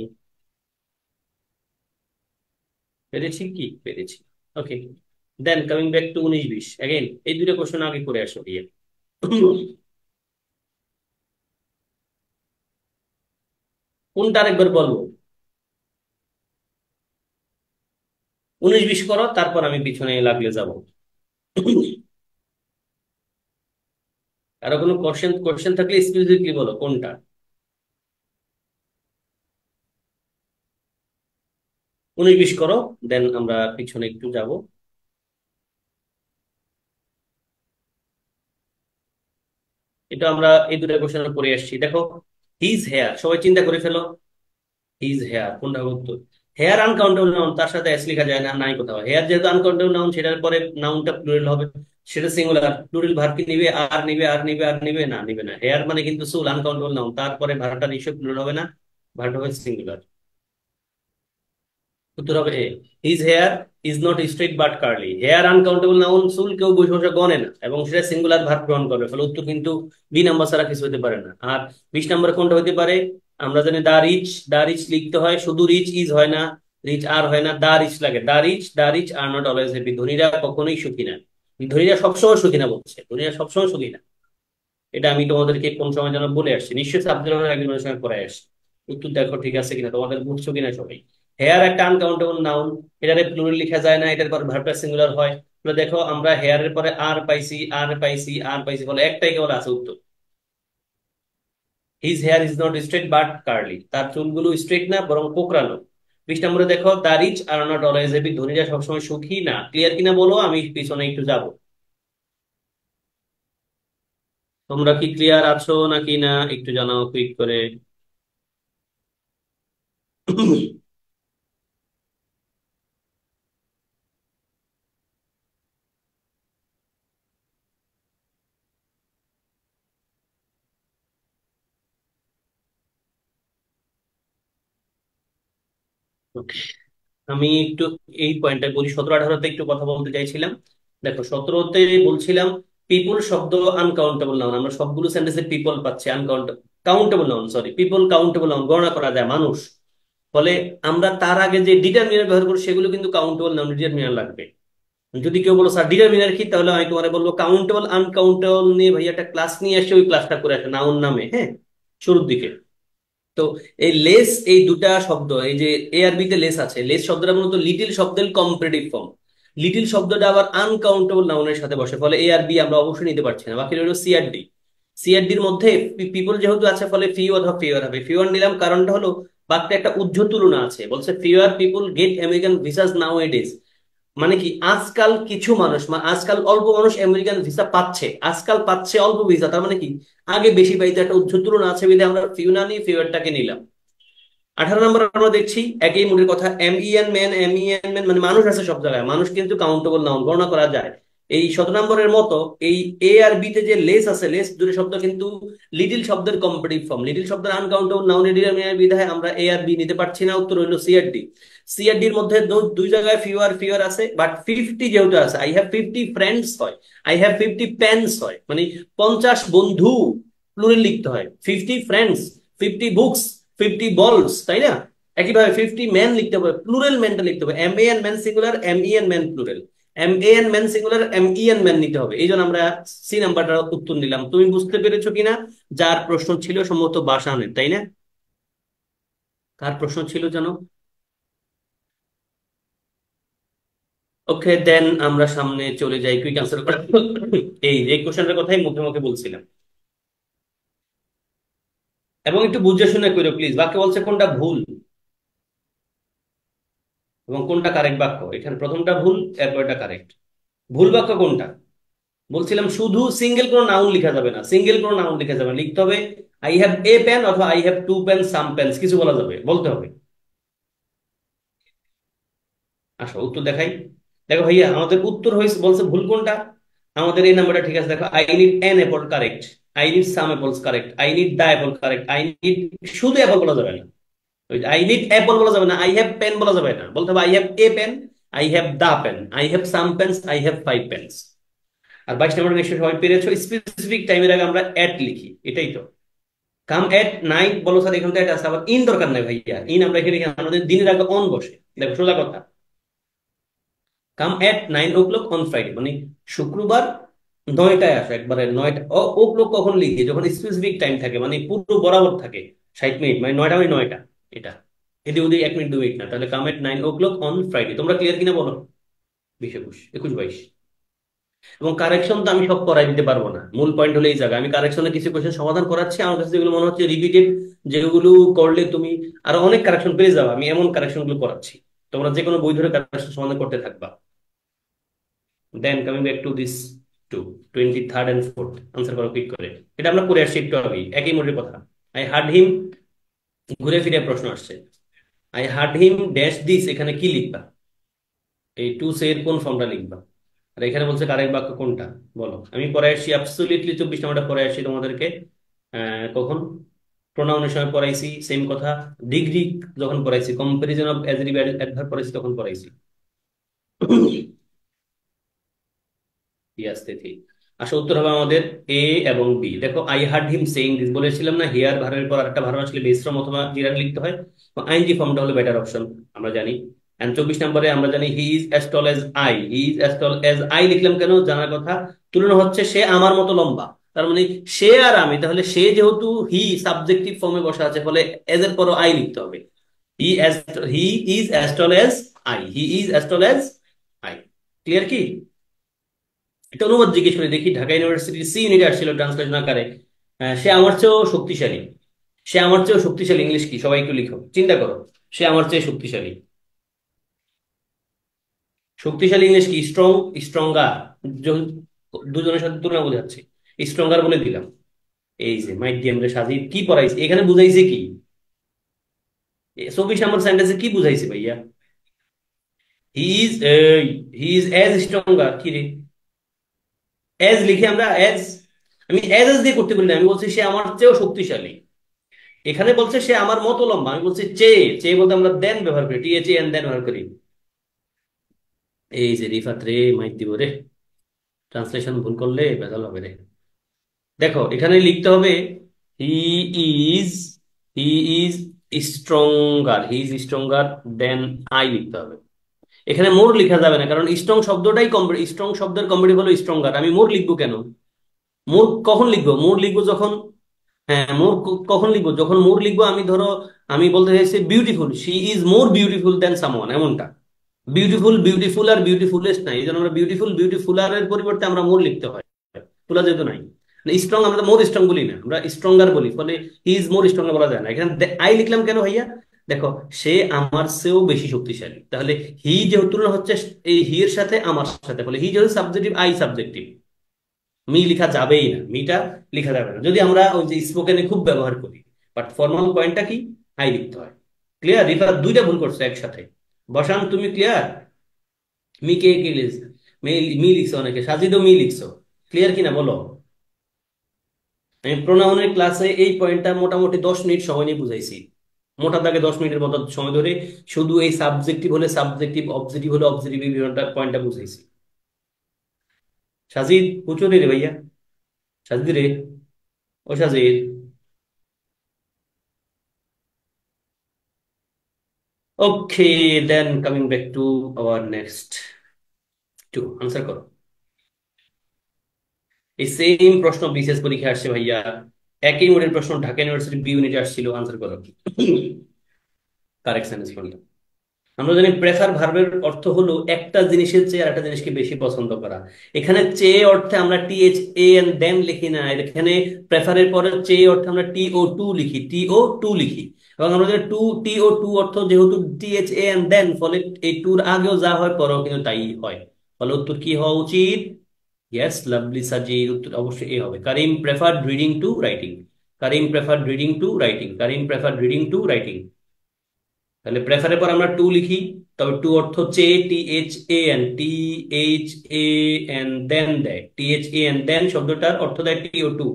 পেরেছি কি? পেরেছি। ওকে, then coming back two 19-20 again, এই দুটো কোশ্চেন আগে করে আসো ভাইয়া। কোনটা আরেকবার বলবো? 19-20 করো, তারপর আমি পিছনে লাগলে যাব। আরো কোনো কোশ্চেন কোশ্চেন থাকলে স্পেসিফিকলি বলো কোনটা। 19-20 করো, দেন আমরা পিছনে একটু যাব। এটা আমরা এই দুটো কোশ্চেন পড়ে আসছি, দেখো। হিজ হেয়ার, সবাই চিন্তা করে ফেলো। হিজ হেয়ার কোনটা উত্তর? হেয়ার আনকাউন্টেবল নাউন, তার সাথে এস লেখা যায় না, নাই কোথাও। হেয়ার যেহেতু আনকাউন্টেবল নাউন, সেটার পরে নাউনটা প্লুরাল হবে, সেটা সিঙ্গুলার। প্লুরাল ভার্ব কি নিবে? আর নিবে, আর নিবে, আর নিবে না, নিবে না। হেয়ার মানে কিন্তু চুল, আনকাউন্টেবল নাউন, তারপরে ভার্বটা নিশ্চয়ই প্লুরাল হবে না, ভার্বটা হবে সিঙ্গুলার। উত্তর হবে A. His hair is not straight but curly. Hair uncountable noun, চুল কেউ বসে বসে গণে না, এবং সেটা সিঙ্গুলার ভার্ব গ্রহণ করবে, ফলে উত্তর কিন্তু বি নাম্বার ছাড়া কিছু হতে পারে না। আর 20 নম্বরে কোনটা হতে পারে? আমরা জানি দা রিচ, দা রিচ লিখতে হয়, শুধু রিচ ইজ হয় না, রিচ আর হয় না, দা রিচ লাগে। The rich are not always happy. ধনীরা কখনোই সুখী না, ধনীরা সবসময় সুখী না বলছে, ধনীরা সবসময় সুখী না। এটা আমি তোমাদেরকে কোন সময় যেন বলে আসছি, নিশ্চয়ই সাব্বির রহমানের একজনের সঙ্গে পড়ে আসছি। উত্তর দেখো ঠিক আছে কিনা, তোমাদের বুঝছো কিনা সবাই। হেয়ার একটা আনকাউন্টেবল নাউন, এটারে প্লুরাল লিখা যায় না, এটার পর ভার্বটা সিঙ্গুলার হয়। তাহলে দেখো আমরা হেয়ারের পরে আর পাইছি, আর পাইছি, আর পাইছি, ফলে একটাই কেবল আছে উত্তর। His hair is not straight but curly, তার চুলগুলো স্ট্রেট না, বরং কোকড়ানো। 20 নম্বরে দেখো the rich are not always happy, ধনীরা সবসময় সুখী না। ক্লিয়ার কিনা বলো, আমি পিছনে একটু যাব। তোমরা কি ক্লিয়ার আছো নাকি না একটু জানাও কুইক করে। আমি একটু এই পয়েন্টটা বলি, 17-18তে একটু কথা বলতে চাইছিলাম। দেখো 17তে বলছিলাম পিপল শব্দ আনকাউন্টেবল নাউন, আমরা সবগুলো সেন্টেন্সে পিপল পাচ্ছি। Countable noun, sorry, people countable noun, গণনা করা যায় মানুষ। ফলে আমরা তার আগে যে ডিটারমিনার ব্যবহার করি, সেগুলো কিন্তু কাউন্টেবল নাউন, ডিটারমিনার লাগবে। যদি কেউ বলো স্যার ডিটারমিনার কি, তাহলে আমি তোমার বলবো কাউন্টেবল আনকাউন্টেবল নিয়ে ভাইয়া একটা ক্লাস নিয়ে আসছে, ওই ক্লাসটা করে আসে নাউন নামে, হ্যাঁ, শুরুর দিকে। তো এই লেস, এই দুটা শব্দ, এই যে এ আর বি তে লেস আছে, লেস শব্দটা মূলত লিটিল শব্দের কম্পারেটিভ ফর্ম। লিটিল শব্দটা আবার আনকাউন্টেবল নাউনের সাথে বসে, ফলে এ আর বি আমরা অবশ্যই নিতে পারছি না, বাকি রইল সি আর ডি। সি আর ডির মধ্যে পিপল যেহেতু আছে, ফলে ফিউ অথবা ফিওর হবে। ফিওর নিলাম, কারণটা হলো বাক্যে একটা উজ্জ্বল তুলনা আছে, বলছে ফিওর পিপল গেট আমেরিকান ভিসাস নাও এ ডেজ। মানে কি আজকাল কিছু মানুষ, মানে আজকাল অল্প মানুষ আমেরিকান ভিসা পাচ্ছে, আজকাল পাচ্ছে অল্প ভিসা, তার মানে কি আগে বেশি পাইতে একটা উজ্জ্বল তুলনা আছে, বিধে আমরা ফিউ না নিয়ে ফিওরটাকে নিলাম। 18 নম্বর আমরা দেখছি একই মুডের কথা, M E N man, M E N man মানে মানুষ আছে সব জায়গায়, মানুষ কিন্তু কাউন্টেবল নাউন, গণনা করা যায়। এই 17 নম্বরের মতো এই এ আর বি তে যে লেস আছে, লেস দুটো শব্দ কিন্তু লিটিল শব্দের কম্পারেটিভ ফর্ম। লিটিল শব্দের আনকাউন্টেবল নাউন ডিটারমিনার বিধায় আমরা এ আর বি নিতে পারছি না, উত্তর হইলো সি আর ডি। সি আর ডির মধ্যে দুই জায়গায় ফিউয়ার ফিউয়ার আছে, বাট 50 যেহেতু আছে, আই হ্যাভ 50 ফ্রেন্ডস হয়, আই হ্যাভ 50 পেন্স হয়, মানে 50 বন্ধু প্লুরাল লিখতে হয়। 50 ফ্রেন্ডস, 50 বুকস, 50 বলস, তাই না? একইভাবে 50 ম্যান লিখতে হবে, প্লুরাল ম্যানটা লিখতে হবে, M A N man singular, M E N man plural, M A N man singular, M E N man নিতে হবে। এই জন্য আমরা সি নাম্বারটা উত্তর নিলাম। তুমি বুঝতে পেরেছো কিনা? যার প্রশ্ন ছিল সম্ভবত বাসানের, তাই না? কার প্রশ্ন ছিল জানো? ওকে, দেন আমরা সামনে চলে যাই কুইক আনসার করা। এই কোশ্চেনটার কথাই মুখে মুখে বলছিলাম। এবং একটু বুঝে শুনে করো প্লিজ, বাক্য বলছে কোনটা ভুল এবং কোনটা কারেক্ট বাক্য। এখানে প্রথমটা ভুল, এরপর এটা কারেক্ট। ভুল বাক্য কোনটা? বলছিলাম শুধু সিঙ্গেল কোনো নাউন লেখা যাবে না, সিঙ্গেল কোনো নাউন লেখা যাবে না, লিখতে হবে আই হ্যাভ এ পেন অথবা I have 2 pen, some pens, কিছু বলা যাবে, বলতে হবে। আসো উত্তর দেখাই। দেখো ভাইয়া, আমাদের উত্তর হয়েছে, বলছে ভুল কোনটা। আমাদের এই নাম্বারটা ঠিক আছে। দেখো, I need an apple correct, I need some apples correct, I need the apple correct, I need, শুধু অ্যাপল বলা যাবে না, আই নিড অ্যাপল বলা যাবে না, আই হ্যাভ পেন বলা যাবে না, বলতে হবে I have a pen, I have the pen, I have some pens, I have 5 pens. আর 22 নম্বর নিশ্চয়ই সবাই পেরেছো, স্পেসিফিক টাইমের আগে আমরা অ্যাট লিখি, এটাই তো। কাম এট নাইন বলো স্যার, এখান থেকে একটা আছে, আবার ইন দরকার নাই ভাইয়া, ইন আমরা এখানে লিখি, আমাদের দিনের আগে অন বসে। দেখো সোজা কথা, কাম এট 9 o'clock অন ফ্রাইডে, মানে শুক্রবার 9টায় আসো, একবারে 9টা। ও ক্লক কখন লিখি? যখন স্পেসিফিক টাইম থাকে, মানে পুরো বরাবর থাকে 60 মিনিট, মানে 9টা মানে 9টা। এটা এদিকে ওদিকে 1 মিনিট 2 মিনিট না, তাহলে কাম এট 9 o'clock অন ফ্রাইডে। তোমরা ক্লিয়ার কিনা বলো? 20, 21, 21, 22। এবং কারেকশন তো আমি সব করাই দিতে পারবো না, মূল পয়েন্ট হলো এই জায়গায় আমি কারেকশনে কিছু কোয়েশ্চেন সমাধান করাচ্ছি, আমার কাছে যেগুলো মনে হচ্ছে রিপিটেড, যেগুলো করলে তুমি আরো অনেক কারেকশন পেয়ে যাবে, আমি এমন কারেকশন গুলো করাচ্ছি। তোমরা যে কোনো বই ধরে কারেকশন সমাধান করতে থাকবা। Then coming back to this, to 23rd and 4th, answer করো ক্লিক করে। এটা আমরা করে আসছি একটু আগে, একই মোডের কথা। আই হার্ড হিম, ঘুরে ফিরে প্রশ্ন আসছে। I hard him dash this, এখানে কি লিখবা? এই টু সে এর কোন ফর্মটা লিখবা? আর এখানে বলছে কারেক্ট বাক্য কোনটা, বলো। আমি পরে আসছি অ্যাবসলিউটলি 24 নম্বরটা পরে আসছি তোমাদেরকে। কখন? প্রোনাউনের সময় পড়াইছি সেম কথা, ডিগ্রি যখন পড়াইছি, কম্পারিজন অফ অ্যাডজেক্টিভ অ্যাডভার্ব পড়াইছি তখন পড়াইছি। ইয়াস তিথি। আসলে উত্তর হবে আমাদের এ এবং বি। দেখো, I hard him saying this বলেছিলাম না, হিয়ার ভার্বের পর একটা ভার্ব আসলে বেস ফ্রম অথবা জিরার লিখতে হয়, আইএনজি ফর্মটা হলো বেটার অপশন, আমরা জানি। এন্ড 24 নম্বরে আমরা জানি he is as tall age I, he is as tall age I লিখলাম কেন জানার কথা, তুলনা হচ্ছে সে আমার মতো লম্বা, তার মানে সে আর আমি, তাহলে সে যেহেতু হি সাবজেক্টিভ ফর্মে বসা আছে, ফলে এজ এর পরও আই লিখতে হবে। হি as, he is as tall age I, he is as tall age I. Clear কি? একটা অনুবাদ জিজ্ঞেস করে দেখি, ঢাকা ইউনিভার্সিটির সি ইউনিটে আসছিল ট্রান্সলেশন আকারে, সে আমার চেয়েও শক্তিশালী। সে আমার চেয়েও শক্তিশালী ইংলিশ কি? সবাই একটু লিখো, চিন্তা করো। সে আমার চেয়ে শক্তিশালী, শক্তিশালী ইংলিশ কি? Strong, stronger. দুজনের সাথে তুলনা বোঝাচ্ছে, স্ট্রঙ্গার বলে দিলাম। এই যে মাইক দিয়ে আমরা সাজি কি পড়াইছি, এখানে বুঝাইছে কি? 24 নম্বর সেন্টেন্সে কি বুঝাইছে ভাইয়া? He is, he is as stronger, কি রে? এজ লিখে আমরা এজ, আমি এজ এজ দিয়ে করতে পারি না, আমি বলছি সে আমার চেয়েও শক্তিশালী। এখানে বলছে সে আমার মতো লম্বা, আমি বলছি চেয়ে, চেয়ে বলতে আমরা দেন ব্যবহার করি, টিএচএ এন দেন ব্যবহার করি। এই যে রিফাত রে, মাইক দিব রে, ট্রান্সলেশন ভুল করলে ভেজাল হবে রে। দেখো এখানে লিখতে হবে he is, he is stronger, he is stronger then I লিখতে হবে। এখানে মোর লেখা যাবে না, কারণ স্ট্রং শব্দটাই স্ট্রং শব্দের কম্পিটিভ হলো স্ট্রঙ্গার, আমি মোর লিখবো কেন? মোর কখন লিখবো? মোর লিখবো যখন, হ্যাঁ মোর কখন লিখবো? যখন মোর লিখবো আমি, ধরো আমি বলতে চাইছি beautiful, she is more beautiful then someone, এমনটা। বিউটিফুল, বিউটিফুল আর বিউটিফুলেস্ট নাই, এই জন্য আমরা বিউটিফুল, বিউটিফুলার এর পরিবর্তে আমরা মোর লিখতে হয়, ফুলা যেহেতু নাই। স্ট্রং আমরা মোর স্ট্রং বলি না, আমরা স্ট্রঙ্গার বলি, ফলে হি ইজ মোর স্ট্রঙ্গার বলা যায় না। এখানে আই লিখলাম কেন ভাইয়া? দেখো, সে আমার চেয়েও বেশি শক্তিশালী, তাহলে হি যেহেতু তুলনা হচ্ছে এই হি এর সাথে আমার সাথে, ফলে হি যেহেতু সাবজেক্টিভ, আই সাবজেক্টিভ, মি লিখা যাবেই না, মিটা লিখা যাবে না, যদি আমরা ওই যে স্পোকেনে খুব ব্যবহার করি, বাট ফর্মাল পয়েন্টটা কি? আই লিখতে হয়। ক্লিয়ার? রিফাত দুইটা ভুল করছো একসাথে। বসান তুমি ক্লিয়ার? মি কে কে লিখছে? মি মি লিখছো অনেকে, সাজিদও মি লিখছো। ক্লিয়ার কিনা বলো? আমি প্রোনাউনের ক্লাসে এই পয়েন্টটা মোটামুটি 10 মিনিট সময় নিয়ে বুঝাইছি, মোটা দাগে 10 মিনিটের মতো সময় ধরে, শুধু এই সাবজেক্টিভ হলে সাবজেক্টিভ, অবজেক্টিভ হলে অবজেক্টিভ, এই পয়েন্টটা বুঝাইছি। সাজিদ হুচুরে রে ভাইয়া, সাজিদ রে, ও Sajid. Okay, then coming back to our next two, answer করো। এই সেম প্রশ্ন বিসিএস পরীক্ষা আসছে ভাইয়া, একই মোডের প্রশ্ন ঢাকা ইউনিভার্সিটি বি ইউনিটে আসছিল, আনসার করো। কারেক্ট সেন্টেন্স কোনটা? আমরা জানি প্রেফার ভার্বের অর্থ হলো একটা জিনিসের চেয়ে আর একটা জিনিসকে বেশি পছন্দ করা। এখানে চেয়ে অর্থে আমরা টি এইচ এ এন দেন লিখি না, এখানে প্রেফারের পরে চেয়ে অর্থে আমরা টি ও টু লিখি, টি ও টু লিখি। এবং আমরা জানি টু, টি ও টু অর্থ যেহেতু টি এইচ এ এন দেন, ফলে এই টুর আগেও যা হয় পরেও কিন্তু তাই হয়। ফলে উত্তর কি হওয়া উচিত? ইয়েস, লাভলি সাজিদ, উত্তর অবশ্যই এ হবে। Karim preferred reading to writing, Karim preferred reading to writing, Karim preferred reading to writing. তাহলে প্রেফারের পর আমরা টু লিখি, তবে টু অর্থ চে, T H A N, T H A N then দেয়, টি এইচ এ এন দেন শব্দটার অর্থ দেয় টি ও টু।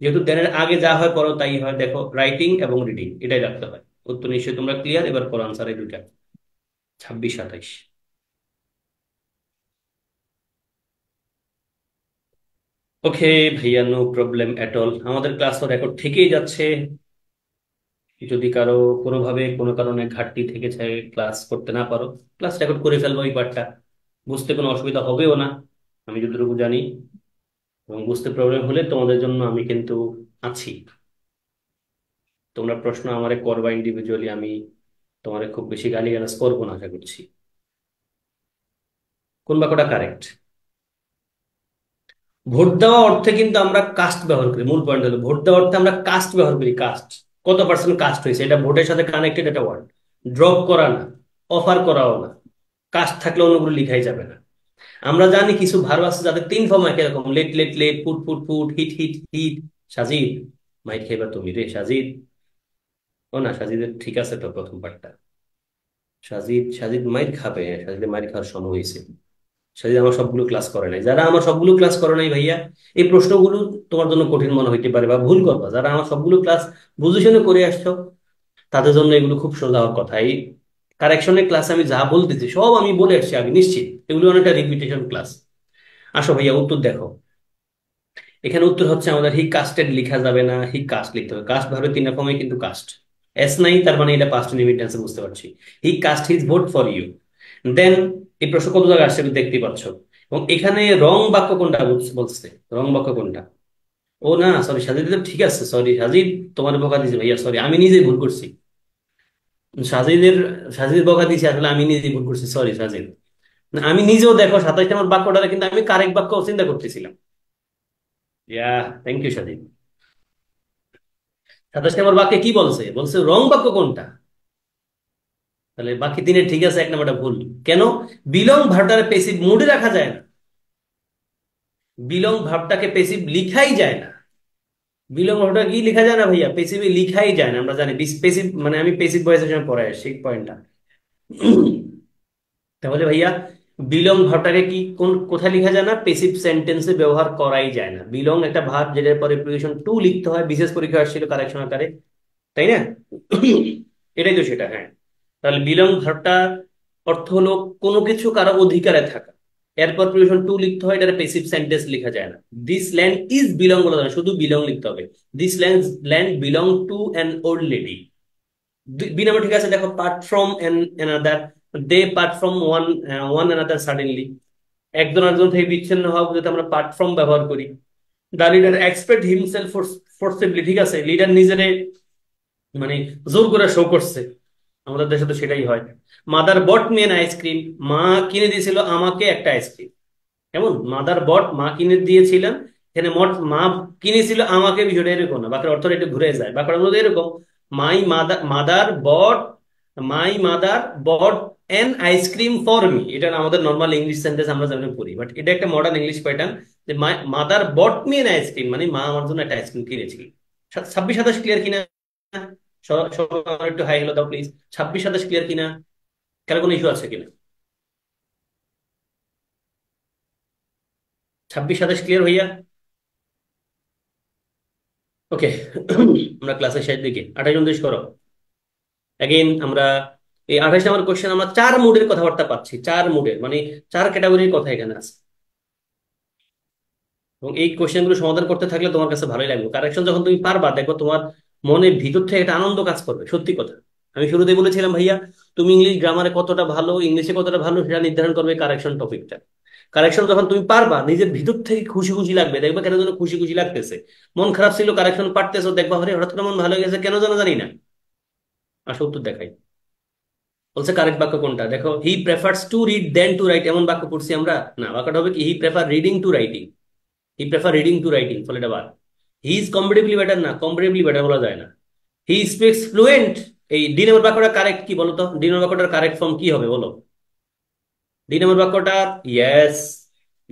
যেহেতু দেনের আগে যা হয় পরও তাই হয়, দেখো রাইটিং এবং রিডিং এটাই রাখতে হয়। উত্তর নিশ্চয়ই তোমরা ক্লিয়ার, এবার করো আনসার এই দুইটা, 26 27। ওকে ভাইয়া, নো প্রবলেম এট অল, আমাদের ক্লাস রেকর্ড থেকেই যাচ্ছে। যদি কারো কোনোভাবে কোনো কারণে ঘাটতি থেকে যায়, ক্লাস করতে না পারো, ক্লাস রেকর্ড করে ফেলবো এই পার্টটা, বুঝতে কোনো অসুবিধা হবেও না আমি যতটুকু জানি। এবং বুঝতে প্রবলেম হলে তোমাদের জন্য আমি কিন্তু আছি। তোমরা প্রশ্ন আমারে করবা ইন্ডিভিজুয়ালি, আমি তোমারে খুব বেশি গালিগালাজ করবো না আশা করছি। কোন বাক্যটা কারেক্ট? ভোট দেওয়া অর্থে কিন্তু আমরা কাস্ট ব্যবহার করি, মূল পয়েন্ট হলো ভোট দেওয়া অর্থে আমরা কাস্ট ব্যবহার করি, কাস্ট। কত পার্সেন্ট কাস্ট হয়েছে, এটা ভোটের সাথে কানেক্টেড একটা ওয়ার্ড। ড্রপ করা না, অফার করাও না, কাস্ট থাকলে অন্যগুলো লিখাই যাবে না। আমরা জানি কিছু ভার্ব আছে যাদের 3 ফর্ম একই রকম, let let let, put put put, hit hit hit. Sajid, মাইর খাইবা তুমি রে সাজিদ। ও না, সাজিদের ঠিক আছে তো প্রথম পার্টটা। সাজিদ সাজিদ মাইর খাবে, সাজিদের মাইর খাওয়ার সময় হয়েছে। সাজিদ আমার সবগুলো ক্লাস করে নাই, যারা আমার সবগুলো ক্লাস করে নাই ভাইয়া, এই প্রশ্নগুলো তোমার জন্য কঠিন মনে হইতে পারে বা ভুল করবা। যারা আমার সবগুলো ক্লাস বুঝে শুনে করে আসছো, তাদের জন্য এগুলো খুব সোজা হওয়ার কথা। এই কারেকশনের ক্লাসে আমি যা বলতেছি সব আমি বলে আসছি আগে, নিশ্চিত এগুলো অনেকটা রিপিটেশন ক্লাস। আসো ভাইয়া উত্তর দেখো। এখানে উত্তর হচ্ছে আমাদের হি কাস্টেড লিখা যাবে না, হি কাস্ট লিখতে হবে। কাস্ট ভাবে 3 রকমই কিন্তু কাস্ট, এস নাই তার মানে এটা পাস্ট ইনডিফিনিট টেন্সে, বুঝতে পারছি। He cast his vote for you. Then এই প্রশ্ন কত জায়গায় আসছে তুমি দেখতে পাচ্ছ। এবং এখানে রং বাক্য কোনটা বলছে, রং বাক্য কোনটা? ও না, সরি সাজিদ তো ঠিক আছে, সরি সাজিদ, তোমার বকা দিয়েছি ভাইয়া, সরি আমি নিজেই ভুল করছি। সাজিদের সাজিদ বকা দিয়েছি, আসলে আমি নিজেই ভুল করছি, সরি সাজিদ। না, আমি নিজেও দেখো 27 নম্বর বাক্যটা কিন্তু আমি কারেক্ট বাক্য চিন্তা করতেছিলাম। ইয়া, থ্যাংক ইউ সাজিদ। 27 নম্বর বাক্যে কি বলছে, বলছে রং বাক্য কোনটা। তাহলে বাকি 3-এ ঠিক আছে, 1 নম্বরটা ভুল। কেন? বিলং ভার্বটাকে পেসিভ মুডে রাখা যায় না, বিলং ভার্বটাকে পেসিভ লিখাই যায় না। বিলং ভার্বটা কি লিখা যায় না ভাইয়া, পেসিভে লিখাই যায় না, আমরা জানি। পেসিভ মানে আমি পেসিভ ভয়েসের সময় পড়াই আসছি পয়েন্টটা। তাহলে ভাইয়া বিলং ভার্বটাকে কি কোন কোথায় লিখা যায় না, পেসিভ সেন্টেন্সে ব্যবহার করাই যায় না। বিলং একটা ভার্ব যেটার পরে প্রিপোজিশন টু লিখতে হয়, বিশেষ পরীক্ষা আসছিল কারেকশন আকারে, তাই না? এটাই তো সেটা, হ্যাঁ। তাহলে বিলং ভার্বটা অর্থ হলো কোনো কিছু কারো অধিকারে থাকা, এরপর প্রিপোজিশন টু লিখতে হয়, এটা প্যাসিভ সেন্টেন্স লিখা যায় না। দিস ল্যান্ড ইজ বিলং বলা যায় না, শুধু বিলং লিখতে হবে। This land land belong to an old lady. B number ঠিক আছে, দেখো part from an another, they part from one one another suddenly. একজন আরেকজন থেকে বিচ্ছিন্ন হওয়া বুঝতে আমরা পার্ট ফ্রম ব্যবহার করি। দ্য লিডার এক্সপেক্ট হিমসেলফ ফোর্সিবলি, ঠিক আছে, লিডার নিজেরে মানে জোর করে শো করছে, আমাদের দেশে তো সেটাই হয়। Mother bought me an ice cream, মা কিনে দিয়েছিল আমাকে একটা আইসক্রিম। কেমন, মাদার বট মা কিনে দিয়েছিলেন, এখানে মা কিনেছিল আমাকে, বিষয়টা এরকম না, বাকি অর্থটা একটু ঘুরে যায়। বাকিটার মধ্যে এরকম, my mother mother bought, my mother bought an ice cream for me, এটা আমাদের নর্মাল ইংলিশ সেন্টেন্স আমরা যেমন পড়ি, বাট এটা একটা মডার্ন ইংলিশ প্যাটার্ন, যে my mother bought me an ice cream মানে মা আমার জন্য একটা আইসক্রিম কিনেছিল। 26 27 ক্লিয়ার কিনা? সবাই আমার একটু হাই হ্যালো দাও প্লিজ। 26 27 ক্লিয়ার কিনা? কারো কোনো ইস্যু আছে কিনা? 26 27 ক্লিয়ার হইয়া? ওকে। আমরা ক্লাসের শেষ দিকে 28 29 করো। অ্যাগেন আমরা এই 28 নম্বর কোশ্চেন আমরা 4 মুডের কথাবার্তা পাচ্ছি, 4 মুডের মানে 4 ক্যাটাগরির কথা এখানে আছে। এবং এই কোশ্চেনগুলো সমাধান করতে থাকলে তোমার কাছে ভালোই লাগবে। কারেকশন যখন তুমি পারবা দেখো তোমার মনের ভিতর থেকে একটা আনন্দ কাজ করবে, সত্যি কথা। আমি শুরুতে বলেছিলাম ভাইয়া, তুমি ইংলিশ গ্রামারে কতটা ভালো, ইংলিশে কতটা ভালো সেটা নির্ধারণ করবে কারেকশন টপিকটা। কারেকশন যখন তুমি পারবা নিজের ভিতর থেকে খুশি খুশি লাগবে, দেখবে কেন যেন খুশি খুশি লাগতেছে। মন খারাপ ছিল, কারেকশন পারতেছো, দেখবা হরে হঠাৎ করে মন ভালো হয়ে গেছে, কেন যেন জানি না। আসো উত্তর দেখাই। বলছে কারেক্ট বাক্য কোনটা দেখো, he prefers to read then to write, এমন বাক্য পড়ছি আমরা না। বাক্যটা হবে কি, he prefer reading to writing. He prefer reading to writing, ফলে এটা বাদ। হি ইজ কম্পারেটিভলি বেটার, না কম্পারেটিভলি বেটার বলা যায় না। হি স্পিক্স ফ্লুয়েন্ট, এই ডি নম্বর বাক্যটা কারেক্ট কি বলো তো, ডি নম্বর বাক্যটার কারেক্ট ফর্ম কি হবে বলো? ডি নম্বর বাক্যটা, ইয়েস,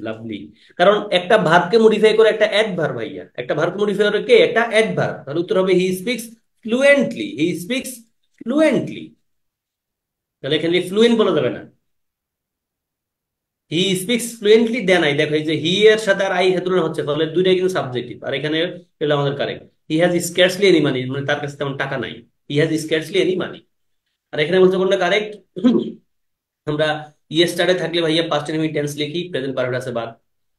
লাভলি। কারণ একটা ভার্বকে মডিফাই করে একটা অ্যাডভার্ব ভাইয়া, একটা ভার্বকে মডিফাই করে কে, একটা অ্যাডভার্ব। তাহলে উত্তর হবে he speaks fluently, he speaks fluently. তাহলে এখানে ফ্লুয়েন্ট বলা যাবে না, he speaks fluently then I. দেখো এই যে হি এর সাথে আর আই তুলনা হচ্ছে, ফলে দুইটাই কিন্তু সাবজেক্টিভ। আর এখানে হলো আমাদের correct, he has scarcely any money, মানে তার কাছে তেমন টাকা নাই। He has scarcely any money. আর এখানে বলছে কোনটা কারেক্ট? আমরা ইয়েস্টারডে থাকলে ভাইয়া পাস্ট টেন্স লিখি, প্রেজেন্ট পারফেক্ট আছে বাদ।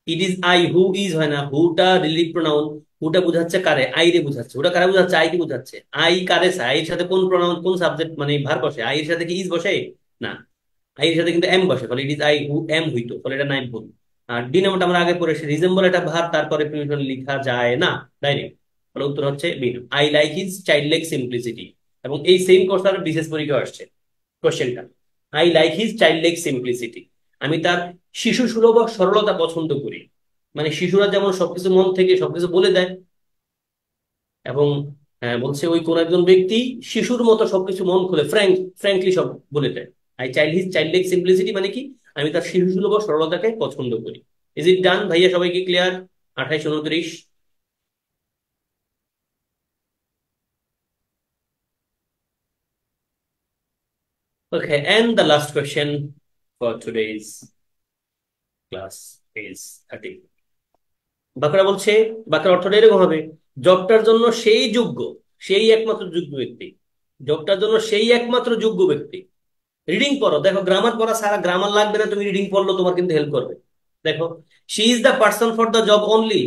It is I, who is হয় না, হুটা রিলেটিভ প্রোনাউন। হুটা বুঝাচ্ছে কারে, আই রে বুঝাচ্ছে। হুটা কারে বুঝাচ্ছে, আই কে বুঝাচ্ছে। আই কারে, আই এর সাথে কোন প্রোনাউন কোন সাবজেক্ট মানে ভার বসে? আই এর সাথে কি ইজ বসে? না, আই এর সাথে কিন্তু এম বসে, ফলে ইট ইজ আই হু এম হইতো, ফলে এটা নাই ভুল। আর ডি নাম্বারটা আমরা আগে পড়েছি, রিজেম্বল এটা ভার, তারপরে প্রিপোজিশন লেখা যায় না ডাইরেক্ট, ফলে উত্তর হচ্ছে B. I like his child like simplicity. এবং এই সেম কোর্সটার বিশেষ পরীক্ষা আসছে কোশ্চেনটা, I like his child like simplicity. আমি তার শিশু সুলভ সরলতা পছন্দ করি। মানে শিশুরা যেমন সবকিছু মন থেকে সবকিছু বলে দেয়, এবং বলছে ওই কোন একজন ব্যক্তি শিশুর মতো সবকিছু মন খুলে ফ্র্যাঙ্কলি সব বলে দেয়। I child his child like simplicity মানে কি, আমি তার শিশু সুলভ সরলতাকে পছন্দ করি। ইজ ইট ডান ভাইয়া, সবাইকে clear? 28 29। Okay, and the last question for today's class is 30। Bankura বলছে, বাঁকুড়ার অর্থটা এরকম হবে, জবটার জন্য সেই যোগ্য, সেই একমাত্র যোগ্য ব্যক্তি। জবটার জন্য সেই একমাত্র যোগ্য ব্যক্তি। রিডিং পড়ো, দেখো গ্রামার পড়া সারা, গ্রামার লাগবে না, তুমি রিডিং পড়লো তোমার কিন্তু হেল্প করবে। দেখো, she is the person for the job only,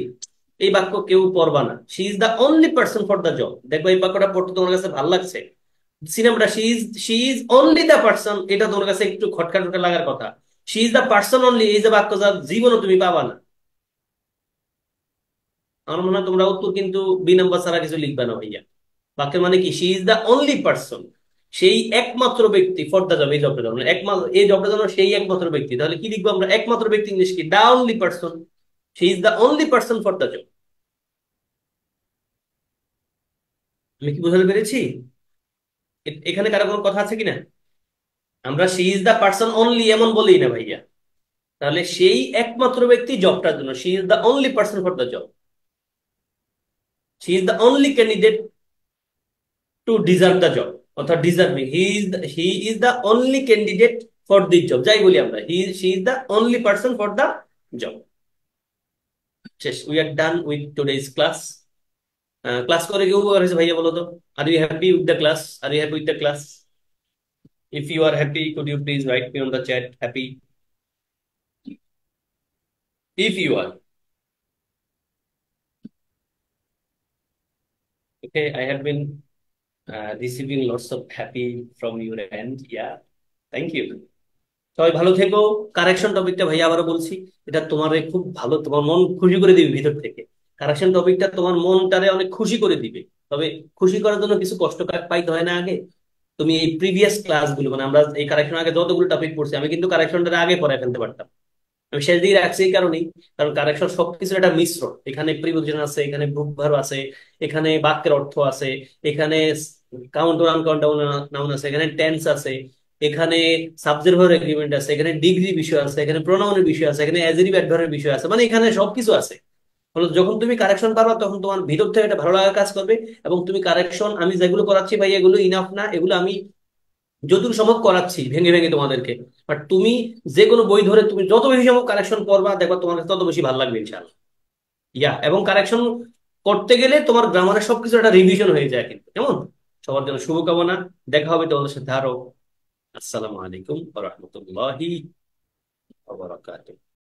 এই বাক্য কেউ পড়বা না। She is the only person for the job, দেখো এই বাক্যটা পড়তে তোমার কাছে ভালো লাগছে। সিনেমাটা she is only the person, এটা তোমার কাছে একটু খটকা খটকা লাগার কথা। She is the person only, এই যে বাক্য যা জীবনও তুমি পাবা না। আমার মনে হয় তোমরা উত্তর কিন্তু বি নাম্বার ছাড়া কিছু লিখবে না ভাইয়া। বাক্যের মানে কি, she is the only person, সেই একমাত্র ব্যক্তি ফর দ্য জব, এই জবটা জন্য একমাত্র, এই জবটা জন্য সেই একমাত্র ব্যক্তি। তাহলে কি লিখবো আমরা, একমাত্র ব্যক্তি ইংলিশ কি, the only person. She is the only person for the job. আমি কি বোঝাতে পেরেছি? এখানে কারো কোনো কথা আছে কিনা? আমরা she is the person only এমন বলি না ভাইয়া। তাহলে সেই একমাত্র ব্যক্তি জবটার জন্য, she is the only person for the job. She is the only candidate to deserve the job, অর্থাৎ deserving. He is the only candidate for this job, যাই বলি আমরা, she is the only person for the job. শেষ, we are done with today's class. Class করে কি উপকার হয়েছে ভাইয়া বলো তো? Are you happy with the class? Are you happy with the class? If you are happy, could you please write me on the chat happy? If you are okay, I have been receiving lots of happy from your end. Yeah, thank you. সবাই ভালো থেকো। Correction টপিকটা ভাইয়া আবারও বলছি, এটা তোমার খুব ভালো, তোমার মন খুশি করে দিবে ভিতর থেকে। কারেকশন টপিকটা তোমার মনটারে অনেক খুশি করে দিবে। তবে খুশি করার জন্য কিছু কষ্ট পাইতে হয় না আগে। তুমি এই প্রিভিয়াস ক্লাসগুলো, মানে আমরা এই কারেকশন আগে যতগুলো টপিক পড়ছি, আমি কিন্তু কারেকশনটা আগে পড়ায় ফেলতে পারতাম। আমি শেষ দিকে রাখছি এই কারণেই, কারণ কারেকশন সবকিছুর একটা মিশ্রণ। এখানে প্রিপোজিশন আছে, এখানে গ্রুপ ভার্ব আছে, এখানে বাক্যের অর্থ আছে, এখানে কাউন্ট আনকাউন্টেবল নাউন আছে, এখানে টেন্স আছে, এখানে সাবজেক্ট ভার্ব এগ্রিমেন্ট আছে, এখানে ডিগ্রি বিষয় আছে, এখানে প্রোনাউনের বিষয় আছে, এখানে অ্যাজেটিভ অ্যাডভার্বের বিষয় আছে, মানে এখানে সবকিছু আছে। ফলে যখন তুমি কারেকশন পারবা তখন তোমার ভিতর থেকে একটা ভালো লাগা কাজ করবে। এবং তুমি কারেকশন, আমি যেগুলো করাচ্ছি ভাই এগুলো ইনাফ না, এগুলো আমি যতটুকু সম্ভব করাচ্ছি ভেঙে ভেঙে তোমাদেরকে। বাট তুমি যে কোনো বই ধরে তুমি যত বেশি সম্ভব কালেকশন করবা, দেখবা তোমার কাছে তত বেশি ভালো লাগবে ইনশাআল্লাহ। এবং কারেকশন করতে গেলে তোমার গ্রামারের সবকিছু একটা রিভিশন হয়ে যায় কিন্তু, কেমন? সবার জন্য শুভকামনা। দেখা হবে তোমাদের সাথে আরো। আসসালামু আলাইকুম ওয়া রাহমাতুল্লাহি ওয়া বারাকাতুহু।